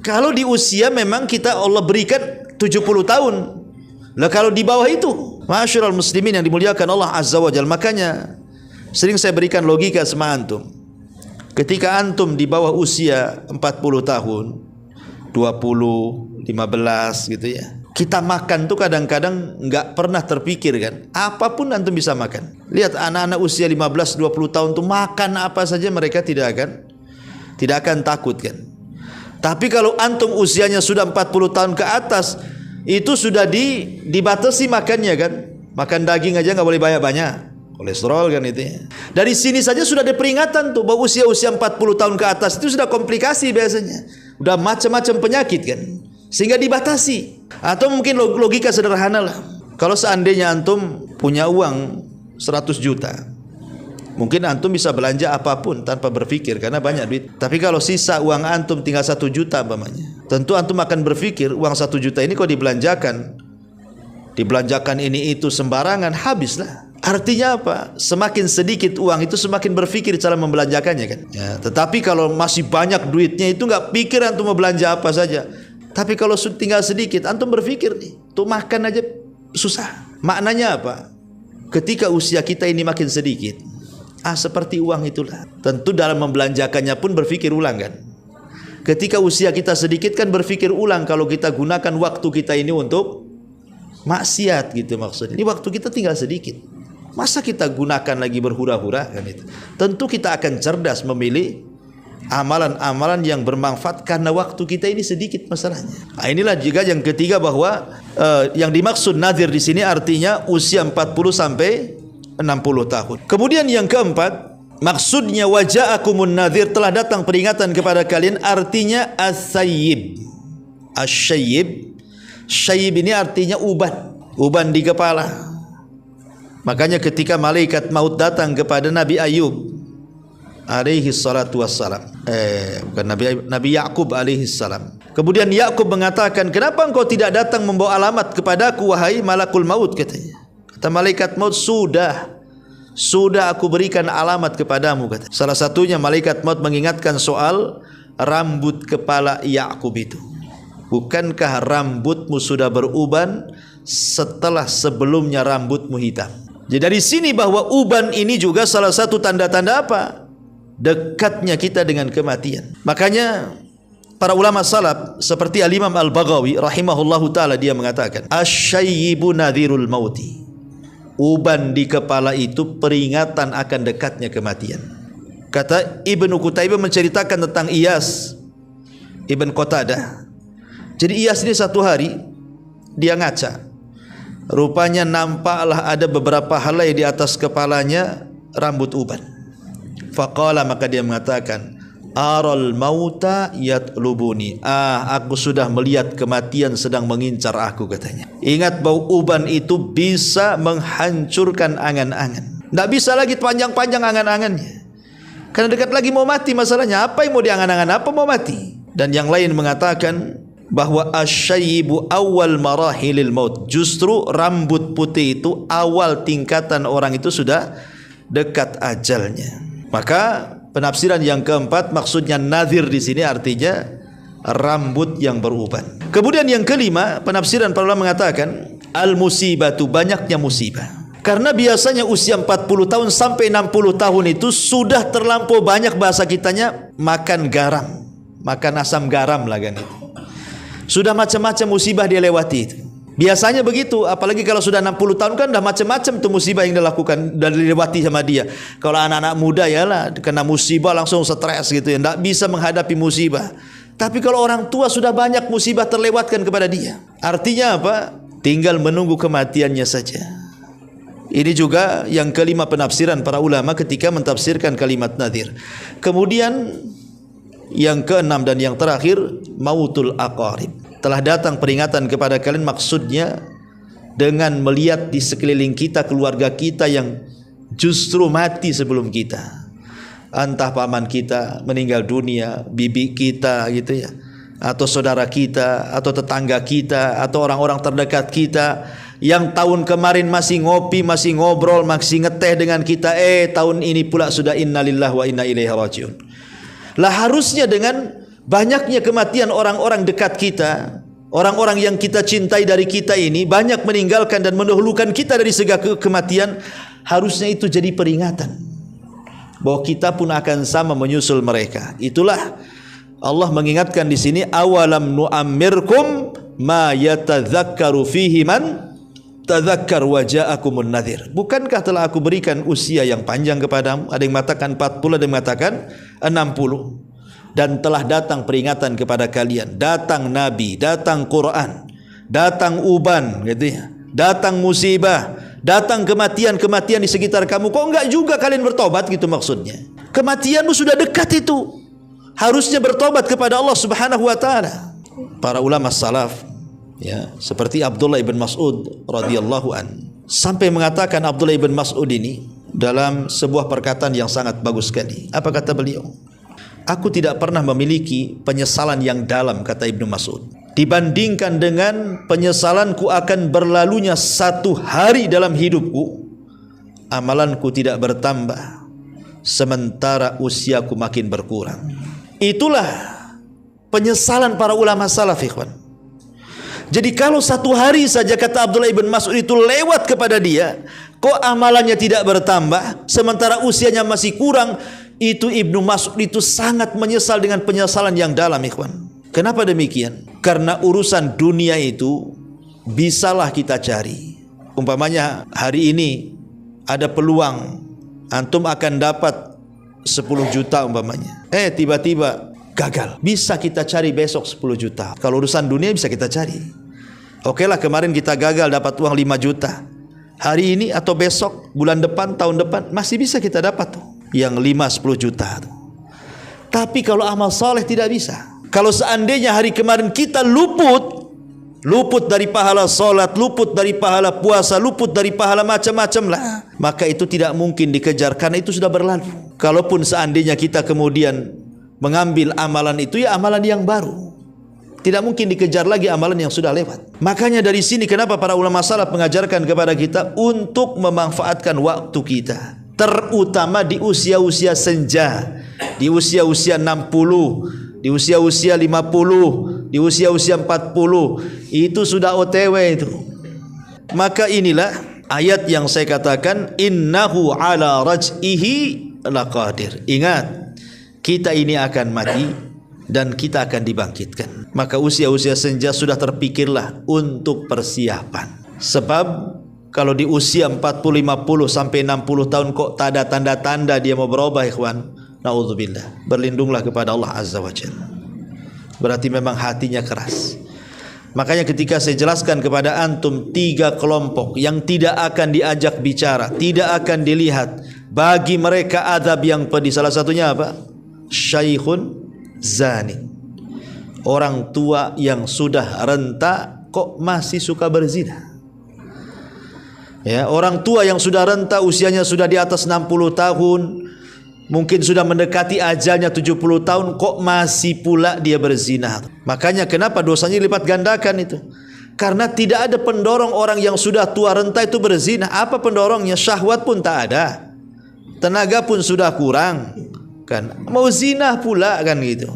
Kalau di usia memang kita Allah berikan 70 tahun. Lah kalau di bawah itu, masyaallah muslimin yang dimuliakan Allah Azza wa Jalla, makanya sering saya berikan logika sama antum. Ketika antum di bawah usia 40 tahun, 20, 15 gitu ya, kita makan tuh kadang-kadang nggak pernah terpikir kan, apapun antum bisa makan. Lihat anak-anak usia 15, 20 tahun tuh makan apa saja mereka tidak akan takut kan. Tapi kalau antum usianya sudah 40 tahun ke atas, itu sudah dibatasi makannya kan. Makan daging aja nggak boleh banyak-banyak, kolesterol kan itu ya. Dari sini saja sudah ada peringatan tuh bahwa usia-usia 40 tahun ke atas itu sudah komplikasi biasanya, udah macam-macam penyakit kan, sehingga dibatasi. Atau mungkin logika sederhana lah, kalau seandainya antum punya uang 100 juta, mungkin antum bisa belanja apapun tanpa berpikir karena banyak duit. Tapi kalau sisa uang antum tinggal 1 juta umpamanya, tentu antum akan berpikir uang 1 juta ini kok dibelanjakan ini itu sembarangan, habislah. Artinya apa? Semakin sedikit uang itu semakin berpikir cara membelanjakannya kan ya. Tetapi kalau masih banyak duitnya itu nggak pikir antum mau belanja apa saja. Tapi kalau tinggal sedikit, antum berpikir nih, tuh makan aja susah. Maknanya apa? Ketika usia kita ini makin sedikit, seperti uang itulah. Tentu dalam membelanjakannya pun berpikir ulang kan. Ketika usia kita sedikit kan berpikir ulang kalau kita gunakan waktu kita ini untuk maksiat gitu maksudnya. Ini waktu kita tinggal sedikit. Masa kita gunakan lagi berhura-hura kan itu. Tentu kita akan cerdas memilih amalan-amalan yang bermanfaat karena waktu kita ini sedikit masalahnya. Nah, inilah juga yang ketiga bahwa yang dimaksud nadhir di sini artinya usia 40 sampai 60 tahun. Kemudian yang keempat, maksudnya waja'akumun nadhir, telah datang peringatan kepada kalian, artinya as-sayyib. As-sayyib, sayyib ini artinya uban di kepala. Makanya ketika malaikat maut datang kepada Nabi Ayub alaihi salatu wassalam, bukan Nabi Yakub alaihi salam. Kemudian Yakub mengatakan, kenapa engkau tidak datang membawa alamat kepadaku wahai malakul maut, katanya. Kata malaikat maut, sudah aku berikan alamat kepadamu, kata. Salah satunya malaikat maut mengingatkan soal rambut kepala Yakub itu. Bukankah rambutmu sudah beruban setelah sebelumnya rambutmu hitam? Jadi dari sini bahwa uban ini juga salah satu tanda-tanda apa? Dekatnya kita dengan kematian. Makanya para ulama salaf seperti Al-Imam Al-Baghawi rahimahullahu taala, dia mengatakan asyayyibu nadhirul mauti. Uban di kepala itu peringatan akan dekatnya kematian. Kata Ibnu Qutaibah menceritakan tentang Iyas Ibn Qatadah. Jadi Iyas ini satu hari dia ngaca, rupanya nampaklah ada beberapa helai di atas kepalanya rambut uban. Faqala, maka dia mengatakan, aral mauta yatlubuni, aku sudah melihat kematian sedang mengincar aku, katanya. Ingat bau uban itu bisa menghancurkan angan-angan. Tidak bisa lagi panjang-panjang angan-angannya, karena dekat lagi mau mati masalahnya. Apa yang mau diangan-angan? Apa mau mati? Dan yang lain mengatakan bahwa asyaibu awal marahilil maut, justru rambut putih itu awal tingkatan orang itu sudah dekat ajalnya. Maka penafsiran yang keempat, maksudnya nadhir di sini artinya rambut yang beruban. Kemudian yang kelima, penafsiran para ulama mengatakan al-musibatu, banyaknya musibah. Karena biasanya usia 40 tahun sampai 60 tahun itu sudah terlampau banyak, bahasa kitanya makan garam, makan asam garam lah kan itu. Sudah macam-macam musibah dia lewati itu. Biasanya begitu, apalagi kalau sudah 60 tahun kan dah macam-macam tuh musibah yang dilakukan dan dilewati sama dia. Kalau anak-anak muda ya lah, kena musibah langsung stres gitu ya, tidak bisa menghadapi musibah. Tapi kalau orang tua sudah banyak musibah terlewatkan kepada dia. Artinya apa? Tinggal menunggu kematiannya saja. Ini juga yang kelima penafsiran para ulama ketika mentafsirkan kalimat nadhir. Kemudian yang keenam dan yang terakhir, mautul aqarib. Telah datang peringatan kepada kalian, maksudnya dengan melihat di sekeliling kita keluarga kita yang justru mati sebelum kita. Entah paman kita meninggal dunia, bibi kita gitu ya, atau saudara kita, atau tetangga kita, atau orang-orang terdekat kita yang tahun kemarin masih ngopi, masih ngobrol, masih ngeteh dengan kita, tahun ini pula sudah innalillahi wa inna ilaihi rajiun. Lah harusnya dengan banyaknya kematian orang-orang dekat kita, orang-orang yang kita cintai dari kita ini banyak meninggalkan dan mendahulukan kita dari segala kematian, harusnya itu jadi peringatan bahwa kita pun akan sama menyusul mereka. Itulah Allah mengingatkan di sini, awalam nu'ammirkum ma yatadzakkaru fihi man tadzakkar wa ja'akumun nadhir. Bukankah telah aku berikan usia yang panjang kepadamu? Ada yang mengatakan 40, ada yang mengatakan 60. Dan telah datang peringatan kepada kalian, datang nabi, datang Quran, datang uban gitu ya, datang musibah, datang kematian-kematian di sekitar kamu. Kok enggak juga kalian bertobat gitu maksudnya? Kematianmu sudah dekat itu. Harusnya bertobat kepada Allah Subhanahu wa taala. Para ulama salaf ya, seperti Abdullah ibn Mas'ud radhiyallahu an, sampai mengatakan Abdullah ibn Mas'ud ini dalam sebuah perkataan yang sangat bagus sekali. Apa kata beliau? Aku tidak pernah memiliki penyesalan yang dalam, kata Ibnu Mas'ud, dibandingkan dengan penyesalanku akan berlalunya satu hari dalam hidupku. Amalanku tidak bertambah sementara usiaku makin berkurang. Itulah penyesalan para ulama salaf, ikhwan. Jadi kalau satu hari saja, kata Abdullah ibn Mas'ud, itu lewat kepada dia, kok amalannya tidak bertambah sementara usianya masih kurang, itu Ibnu Mas'ud itu sangat menyesal dengan penyesalan yang dalam, ikhwan. Kenapa demikian? Karena urusan dunia itu bisalah kita cari. Umpamanya hari ini ada peluang antum akan dapat 10 juta umpamanya, tiba-tiba gagal. Bisa kita cari besok 10 juta. Kalau urusan dunia bisa kita cari. Oke lah, kemarin kita gagal dapat uang 5 juta. Hari ini atau besok, bulan depan, tahun depan masih bisa kita dapat tuh yang 5-10 juta. Tapi kalau amal soleh tidak bisa. Kalau seandainya hari kemarin kita luput dari pahala solat, luput dari pahala puasa, luput dari pahala macam-macam lah, maka itu tidak mungkin dikejar karena itu sudah berlalu. Kalaupun seandainya kita kemudian mengambil amalan itu, ya amalan yang baru, tidak mungkin dikejar lagi amalan yang sudah lewat. Makanya dari sini kenapa para ulama salaf mengajarkan kepada kita untuk memanfaatkan waktu kita, terutama di usia-usia senja, di usia-usia 60, di usia-usia 50, di usia-usia 40, itu sudah OTW itu. Maka inilah ayat yang saya katakan, innahu ala raj'ihi laqadir. Ingat, kita ini akan mati dan kita akan dibangkitkan. Maka usia-usia senja sudah terpikirlah untuk persiapan. Sebab kalau di usia 40, 50 sampai 60 tahun kok tak ada tanda-tanda dia mau berubah, ikhwan, naudzubillah. Berlindunglah kepada Allah Azza wa Jalla. Berarti memang hatinya keras. Makanya ketika saya jelaskan kepada antum 3 kelompok yang tidak akan diajak bicara, tidak akan dilihat, bagi mereka azab yang pedih. Salah satunya apa? Syaikhun zani. Orang tua yang sudah renta kok masih suka berzina. Ya, orang tua yang sudah renta, usianya sudah di atas 60 tahun, mungkin sudah mendekati ajalnya 70 tahun, kok masih pula dia berzina. Makanya kenapa dosanya dilipat gandakan itu? Karena tidak ada pendorong orang yang sudah tua renta itu berzina. Apa pendorongnya? Syahwat pun tak ada, tenaga pun sudah kurang, kan? Mau zina pula, kan gitu.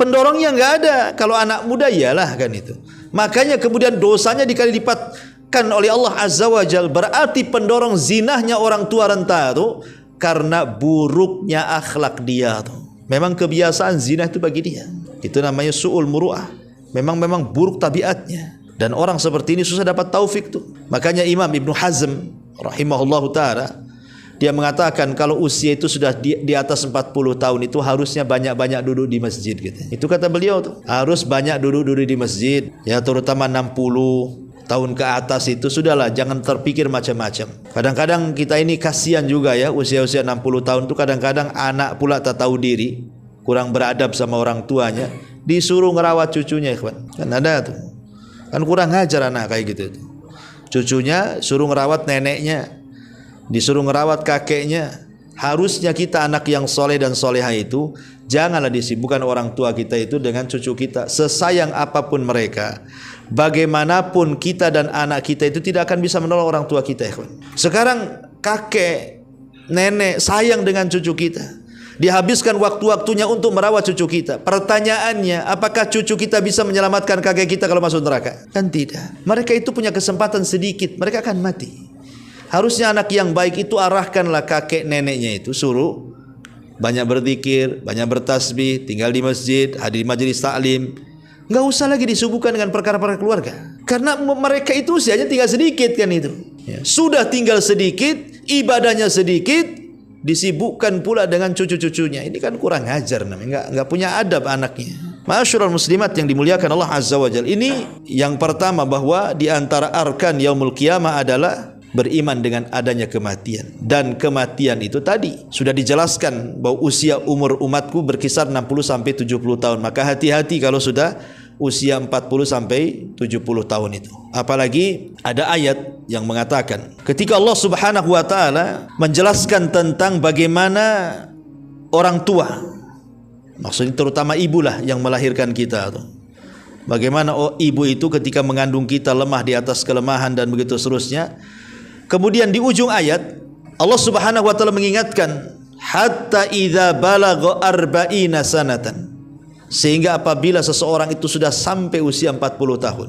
Pendorongnya nggak ada. Kalau anak muda iyalah, kan itu. Makanya kemudian dosanya dikali lipatkan oleh Allah Azza wa Jalla. Berarti pendorong zinahnya orang tua renta itu karena buruknya akhlak dia tuh. Memang kebiasaan zina itu bagi dia. Itu namanya su'ul muru'ah. Memang buruk tabiatnya. Dan orang seperti ini susah dapat taufik tuh. Makanya Imam Ibnu Hazm rahimahullahu ta'ala, dia mengatakan kalau usia itu sudah di atas 40 tahun itu harusnya banyak-banyak duduk di masjid gitu. Itu kata beliau tuh. Harus banyak duduk di masjid. Ya, terutama 60 tahun ke atas itu sudahlah, jangan terpikir macam-macam. Kadang-kadang kita ini kasihan juga ya, usia-usia 60 tahun itu kadang-kadang anak pula tak tahu diri, kurang beradab sama orang tuanya, disuruh ngerawat cucunya, ikhwan. Kan ada tuh. Kan kurang ajar anak kayak gitu tuh. Cucunya suruh ngerawat neneknya, disuruh ngerawat kakeknya. Harusnya kita anak yang soleh dan soleha itu janganlah disibukkan orang tua kita itu dengan cucu kita. Sesayang apapun mereka, bagaimanapun kita dan anak kita itu tidak akan bisa menolong orang tua kita. Sekarang kakek, nenek sayang dengan cucu kita, dihabiskan waktu-waktunya untuk merawat cucu kita. Pertanyaannya, apakah cucu kita bisa menyelamatkan kakek kita kalau masuk neraka? Kan tidak. Mereka itu punya kesempatan sedikit, mereka akan mati. Harusnya anak yang baik itu arahkanlah kakek neneknya itu, suruh banyak berzikir, banyak bertasbih, tinggal di masjid, hadir di majelis taklim. Enggak usah lagi disibukkan dengan perkara-perkara keluarga. Karena mereka itu usianya tinggal sedikit, kan itu. Ya. Sudah tinggal sedikit, ibadahnya sedikit, disibukkan pula dengan cucu-cucunya. Ini kan kurang ajar namanya, enggak punya adab anaknya. Ma'asyiral muslimat yang dimuliakan Allah Azza wa Jalla. Ini yang pertama, bahwa di antara arkan yaumul qiyamah adalah beriman dengan adanya kematian. Dan kematian itu tadi sudah dijelaskan bahwa usia umur umatku berkisar 60 sampai 70 tahun. Maka hati-hati kalau sudah usia 40 sampai 70 tahun itu. Apalagi ada ayat yang mengatakan ketika Allah Subhanahu wa taala menjelaskan tentang bagaimana orang tua, maksudnya terutama ibulah yang melahirkan kita tuh. Bagaimana ibu itu ketika mengandung kita lemah di atas kelemahan dan begitu seterusnya. Kemudian di ujung ayat Allah Subhanahu wa taala mengingatkan hatta idza balagha arba'ina sanatan, sehingga apabila seseorang itu sudah sampai usia 40 tahun,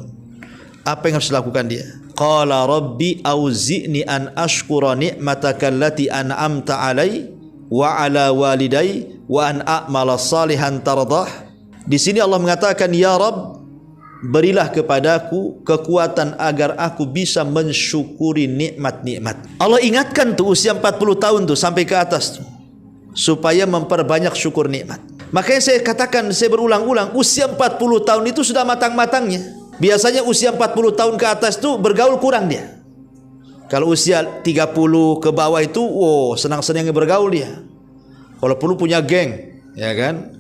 apa yang harus dilakukan dia? Qala rabbi auzi'ni an ashkura ni'mataka allati an'amta 'alai wa 'ala walidai wa an a'mala salihan tardah. Di sini Allah mengatakan, ya Rabb, berilah kepadaku kekuatan agar aku bisa mensyukuri nikmat-nikmat. Allah ingatkan tuh usia 40 tahun tuh sampai ke atas tuh, supaya memperbanyak syukur nikmat. Makanya saya katakan, saya berulang-ulang, usia 40 tahun itu sudah matang-matangnya. Biasanya usia 40 tahun ke atas tuh bergaul kurang dia. Kalau usia 30 ke bawah itu, senang-senangnya bergaul dia. Kalau perlu punya geng, ya kan?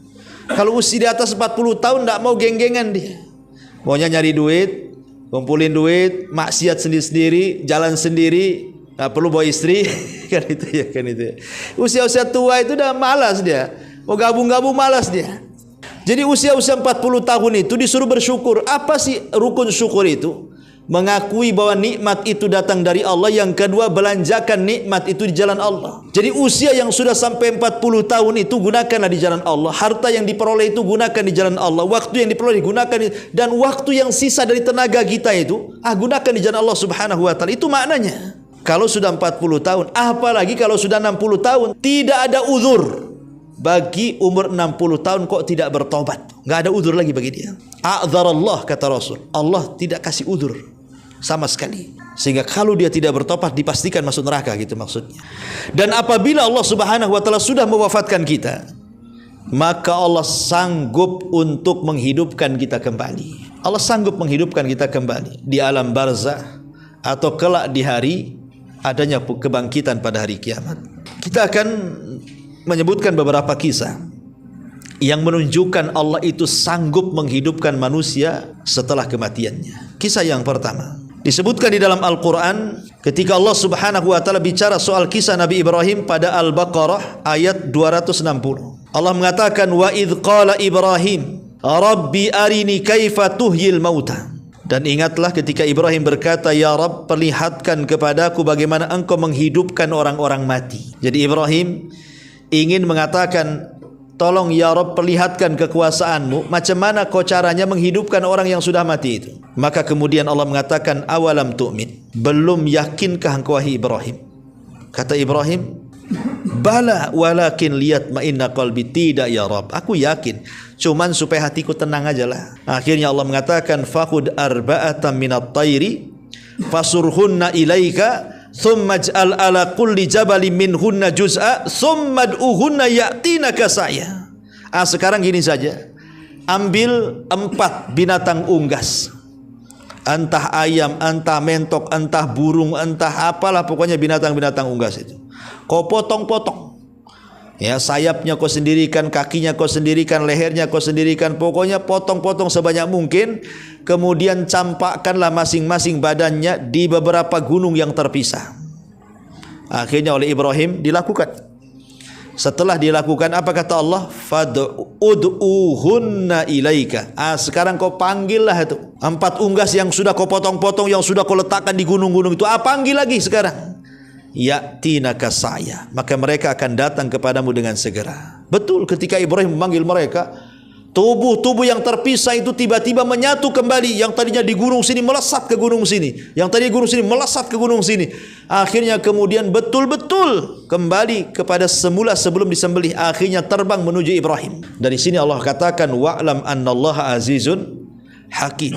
Kalau usia di atas 40 tahun tidak mau geng-gengan dia. Maunya nyari duit, kumpulin duit, maksiat sendiri-sendiri, jalan sendiri, nggak perlu bawa istri, kan itu ya, kan itu. Usia-usia tua itu udah malas dia, mau gabung-gabung malas dia. Jadi usia-usia 40 tahun itu disuruh bersyukur. Apa sih rukun syukur itu? Mengakui bahwa nikmat itu datang dari Allah. Yang kedua, belanjakan nikmat itu di jalan Allah. Jadi usia yang sudah sampai 40 tahun itu gunakanlah di jalan Allah. Harta yang diperoleh itu gunakan di jalan Allah. Waktu yang diperoleh digunakan, dan waktu yang sisa dari tenaga kita itu gunakan di jalan Allah Subhanahu wa taala. Itu maknanya. Kalau sudah 40 tahun, apalagi kalau sudah 60 tahun, tidak ada uzur bagi umur 60 tahun kok tidak bertobat. Enggak ada uzur lagi bagi dia. A'dzarallah, kata Rasul. Allah tidak kasih uzur sama sekali. Sehingga kalau dia tidak bertobat dipastikan masuk neraka, gitu maksudnya. Dan apabila Allah Subhanahu wa taala sudah mewafatkan kita, maka Allah sanggup untuk menghidupkan kita kembali. Allah sanggup menghidupkan kita kembali di alam barzakh atau kelak di hari adanya kebangkitan pada hari kiamat. Kita akan menyebutkan beberapa kisah yang menunjukkan Allah itu sanggup menghidupkan manusia setelah kematiannya. Kisah yang pertama disebutkan di dalam Al-Quran ketika Allah Subhanahu wa ta'ala bicara soal kisah Nabi Ibrahim pada Al-Baqarah ayat 260. Allah mengatakan, wa idh qala Ibrahim Rabbi arini kaifa tuhyil mauta. Dan ingatlah ketika Ibrahim berkata, ya Rabb, perlihatkan kepadaku bagaimana engkau menghidupkan orang-orang mati. Jadi Ibrahim ingin mengatakan, tolong ya Rabb, perlihatkan kekuasaanmu, macam mana kau caranya menghidupkan orang yang sudah mati itu. Maka kemudian Allah mengatakan, awalam tu'min, belum yakinkah engkau wahai Ibrahim? Kata Ibrahim, bala walakin liyatma'inna qalbi, tidak ya Rabb, aku yakin, cuman supaya hatiku tenang aja lah. Akhirnya Allah mengatakan, faqud arba'atan minat tayri fasurhunna ilaika thumma ij'al ala kulli jabalin minhunna juz'a thumma ad'uhunna ya'tinaka sa'ya. Sekarang gini saja, ambil 4 binatang unggas, entah ayam, entah mentok, entah burung, entah apalah, pokoknya binatang-binatang unggas itu kau potong-potong, ya, sayapnya kau sendirikan, kakinya kau sendirikan, lehernya kau sendirikan, pokoknya potong-potong sebanyak mungkin. Kemudian campakkanlah masing-masing badannya di beberapa gunung yang terpisah. Akhirnya oleh Ibrahim dilakukan. Setelah dilakukan, apa kata Allah? Fad'uhunna ilaika. Sekarang kau panggillah itu 4 unggas yang sudah kau potong-potong, yang sudah kau letakkan di gunung-gunung itu. Panggil lagi sekarang. Ya'tinaka sa'ya, maka mereka akan datang kepadamu dengan segera. Betul, ketika Ibrahim memanggil mereka, tubuh-tubuh yang terpisah itu tiba-tiba menyatu kembali. Yang tadinya di gunung sini melesat ke gunung sini, yang tadi di gunung sini melesat ke gunung sini. Akhirnya kemudian betul-betul kembali kepada semula sebelum disembelih. Akhirnya terbang menuju Ibrahim. Dari sini Allah katakan, wa'lam annallaha azizun hakim.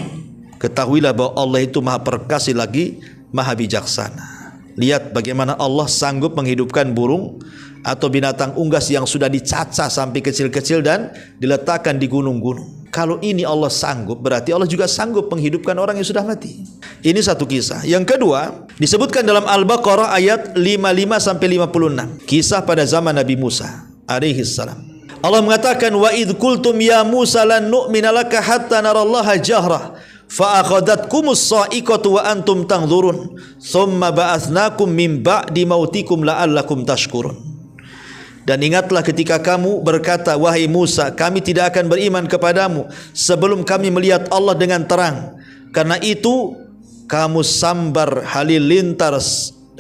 Ketahuilah bahwa Allah itu maha perkasa lagi maha bijaksana. Lihat bagaimana Allah sanggup menghidupkan burung atau binatang unggas yang sudah dicacah sampai kecil-kecil dan diletakkan di gunung-gunung. Kalau ini Allah sanggup, berarti Allah juga sanggup menghidupkan orang yang sudah mati. Ini satu kisah. Yang kedua, disebutkan dalam Al-Baqarah ayat 55 sampai 56. Kisah pada zaman Nabi Musa alaihi salam. Allah mengatakan, wa idh qultum ya Musa lan nu'mina laka hatta narallaha jahrah fa'akhadatkumus sa'iqatu wa antum tanzurun thumma ba'atsnakum min ba'di mautikum la'allakum tashkurun. Dan ingatlah ketika kamu berkata, wahai Musa, kami tidak akan beriman kepadamu sebelum kami melihat Allah dengan terang. Karena itu kamu sambar halilintar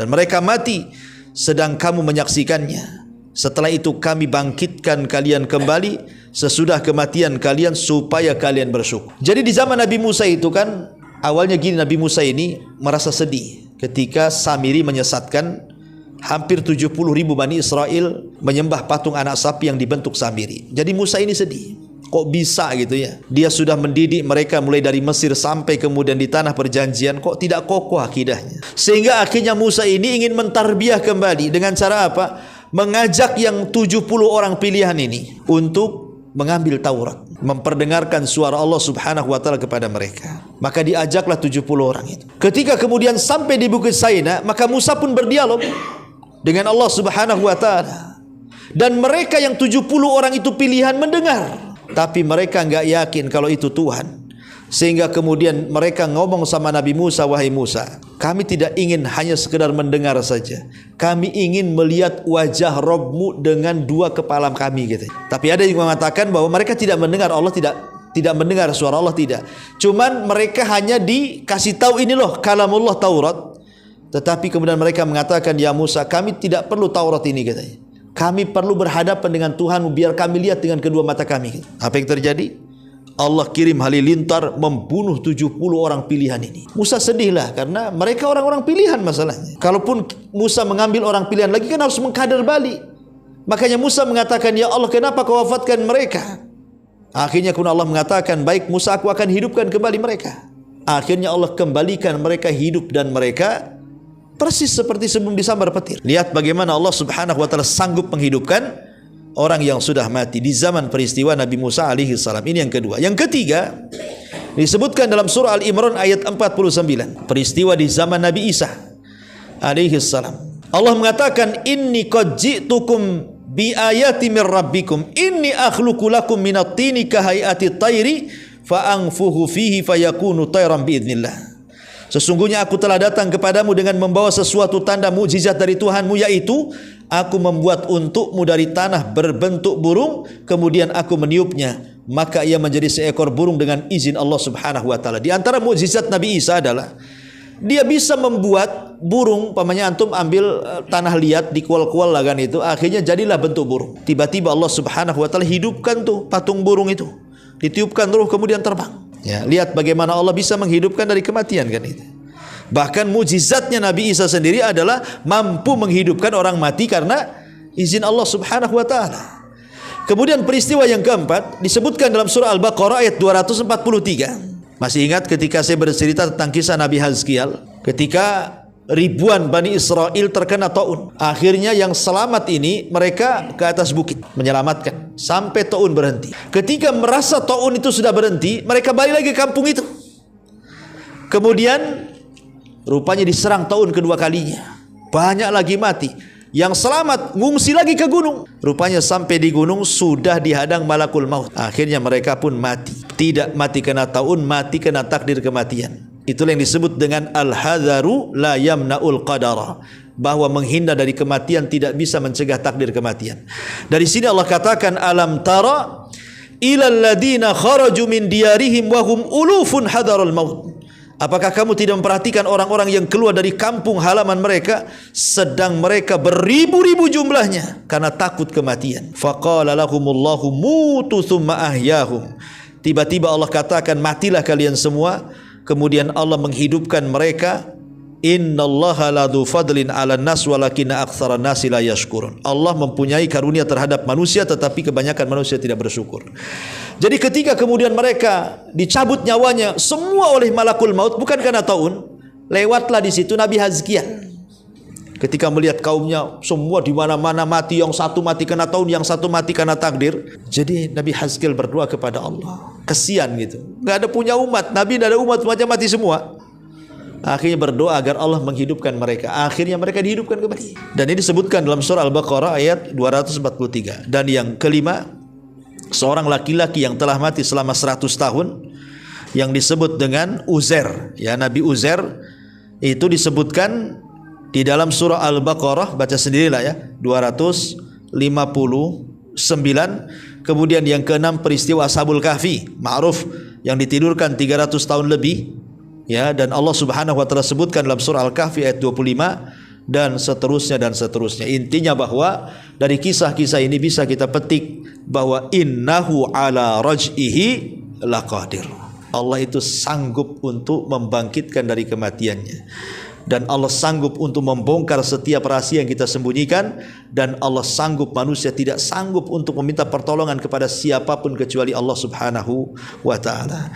dan mereka mati sedang kamu menyaksikannya. Setelah itu kami bangkitkan kalian kembali sesudah kematian kalian supaya kalian bersyukur. Jadi di zaman Nabi Musa itu kan awalnya gini, Nabi Musa ini merasa sedih ketika Samiri menyesatkan hampir 70.000 Bani Israel menyembah patung anak sapi yang dibentuk Samiri. Jadi Musa ini sedih. Kok bisa gitu ya? Dia sudah mendidik mereka mulai dari Mesir sampai kemudian di tanah perjanjian, kok tidak kokoh akidahnya. Sehingga akhirnya Musa ini ingin mentarbiah kembali dengan cara apa? Mengajak yang 70 orang pilihan ini untuk mengambil Taurat, memperdengarkan suara Allah Subhanahu wa ta'ala kepada mereka. Maka diajaklah 70 orang itu. Ketika kemudian sampai di Bukit Saina, maka Musa pun berdialog dengan Allah Subhanahu wa ta'ala. Dan mereka yang 70 orang itu pilihan mendengar, tapi mereka enggak yakin kalau itu Tuhan. Sehingga kemudian mereka ngomong sama Nabi Musa, wahai Musa, kami tidak ingin hanya sekedar mendengar saja. Kami ingin melihat wajah Rabbmu dengan 2 kepala kami gitu. Tapi ada yang mengatakan bahwa mereka tidak mendengar Allah, tidak mendengar suara Allah, tidak. Cuman mereka hanya dikasih tahu ini loh kalamullah Taurat. Tetapi kemudian mereka mengatakan, ya Musa, kami tidak perlu Taurat ini katanya. Kami perlu berhadapan dengan Tuhanmu biar kami lihat dengan kedua mata kami gitu. Apa yang terjadi? Allah kirim halilintar membunuh 70 orang pilihan ini. Musa sedihlah karena mereka orang-orang pilihan masalahnya. Kalaupun Musa mengambil orang pilihan lagi kan harus mengkader balik. Makanya Musa mengatakan, ya Allah, kenapa kau wafatkan mereka? Akhirnya kemudian Allah mengatakan, baik Musa, aku akan hidupkan kembali mereka. Akhirnya Allah kembalikan mereka hidup dan mereka persis seperti sebelum disambar petir. Lihat bagaimana Allah Subhanahu wa ta'ala sanggup menghidupkan orang yang sudah mati di zaman peristiwa Nabi Musa alaihi salam. Ini yang kedua. Yang ketiga, Disebutkan dalam surah Al-Imran ayat 49, peristiwa di zaman Nabi Isa alaihi salam. Allah mengatakan, inni qad ji'tukum bi ayati mir rabbikum inni akhluqu lakum minat tini ka hayati tayri fa anfuhu fihi fayakunu tayran bi idznillah. Sesungguhnya aku telah datang kepadamu dengan membawa sesuatu tanda mukjizat dari Tuhanmu, yaitu aku membuat untukmu dari tanah berbentuk burung, kemudian aku meniupnya, maka ia menjadi seekor burung dengan izin Allah Subhanahu wa taala. Di antara mukjizat Nabi Isa adalah dia bisa membuat burung, pamannya antum ambil tanah liat dikual-kual lah kan itu, akhirnya jadilah bentuk burung. Tiba-tiba Allah Subhanahu wa taala hidupkan tuh patung burung itu, ditiupkan ruh kemudian terbang. Ya, lihat bagaimana Allah bisa menghidupkan dari kematian kan itu. Bahkan mukjizatnya Nabi Isa sendiri adalah mampu menghidupkan orang mati karena izin Allah Subhanahu wa taala. Kemudian peristiwa yang keempat disebutkan dalam surah Al-Baqarah ayat 243. Masih ingat ketika saya bercerita tentang kisah Nabi Hazkiel, ketika ribuan Bani Israel terkena taun, akhirnya yang selamat ini mereka ke atas bukit menyelamatkan sampai taun berhenti. Ketika merasa taun itu sudah berhenti, mereka balik lagi ke kampung itu. Kemudian rupanya diserang taun kedua kalinya, banyak lagi mati. Yang selamat ngungsi lagi ke gunung. Rupanya sampai di gunung sudah dihadang malakul maut. Akhirnya mereka pun mati. Tidak mati kena taun, mati kena takdir kematian. Itulah yang disebut dengan al-hadharu la yamna'ul qadara, bahwa menghindar dari kematian tidak bisa mencegah takdir kematian. Dari sini Allah katakan, alam tara ilal ladina kharaju min diyarihim wa hum ulufun hadarul maut. Apakah kamu tidak memperhatikan orang-orang yang keluar dari kampung halaman mereka sedang mereka beribu-ribu jumlahnya karena takut kematian. Faqala lahumullahu mutu thumma ahyahum. Tiba-tiba Allah katakan, matilah kalian semua, kemudian Allah menghidupkan mereka. Innallaha ladzu fadlin 'alan nas walakinna aktsaran nasi la yashkurun. Allah mempunyai karunia terhadap manusia, tetapi kebanyakan manusia tidak bersyukur. Jadi ketika kemudian mereka dicabut nyawanya semua oleh malakul maut, bukan karena taun, lewatlah di situ Nabi Hazkiel. Ketika melihat kaumnya semua di mana-mana mati, yang satu mati karena taun, yang satu mati karena takdir. Jadi Nabi Hazkiel berdoa kepada Allah. Kesian gitu. Enggak ada punya umat, Nabi tidak ada umat, umatnya mati semua. Akhirnya berdoa agar Allah menghidupkan mereka. Akhirnya mereka dihidupkan kembali. Dan ini disebutkan dalam surah Al-Baqarah ayat 243. Dan yang kelima, seorang laki-laki yang telah mati selama 100 tahun yang disebut dengan Uzair. Ya, Nabi Uzair itu disebutkan di dalam surah Al-Baqarah, baca sendirilah ya, 259. Kemudian yang keenam peristiwa Ashabul Kahfi, ma'ruf, yang ditidurkan 300 tahun lebih. Ya, dan Allah Subhanahu wa taala sebutkan dalam surah Al-Kahfi ayat 25 dan seterusnya dan seterusnya. Intinya bahwa dari kisah-kisah ini bisa kita petik bahwa innahu ala raj'ihi laqadir. Allah itu sanggup untuk membangkitkan dari kematiannya. Dan Allah sanggup untuk membongkar setiap rahasia yang kita sembunyikan. Dan Allah sanggup, manusia tidak sanggup untuk meminta pertolongan kepada siapapun kecuali Allah Subhanahu wa ta'ala.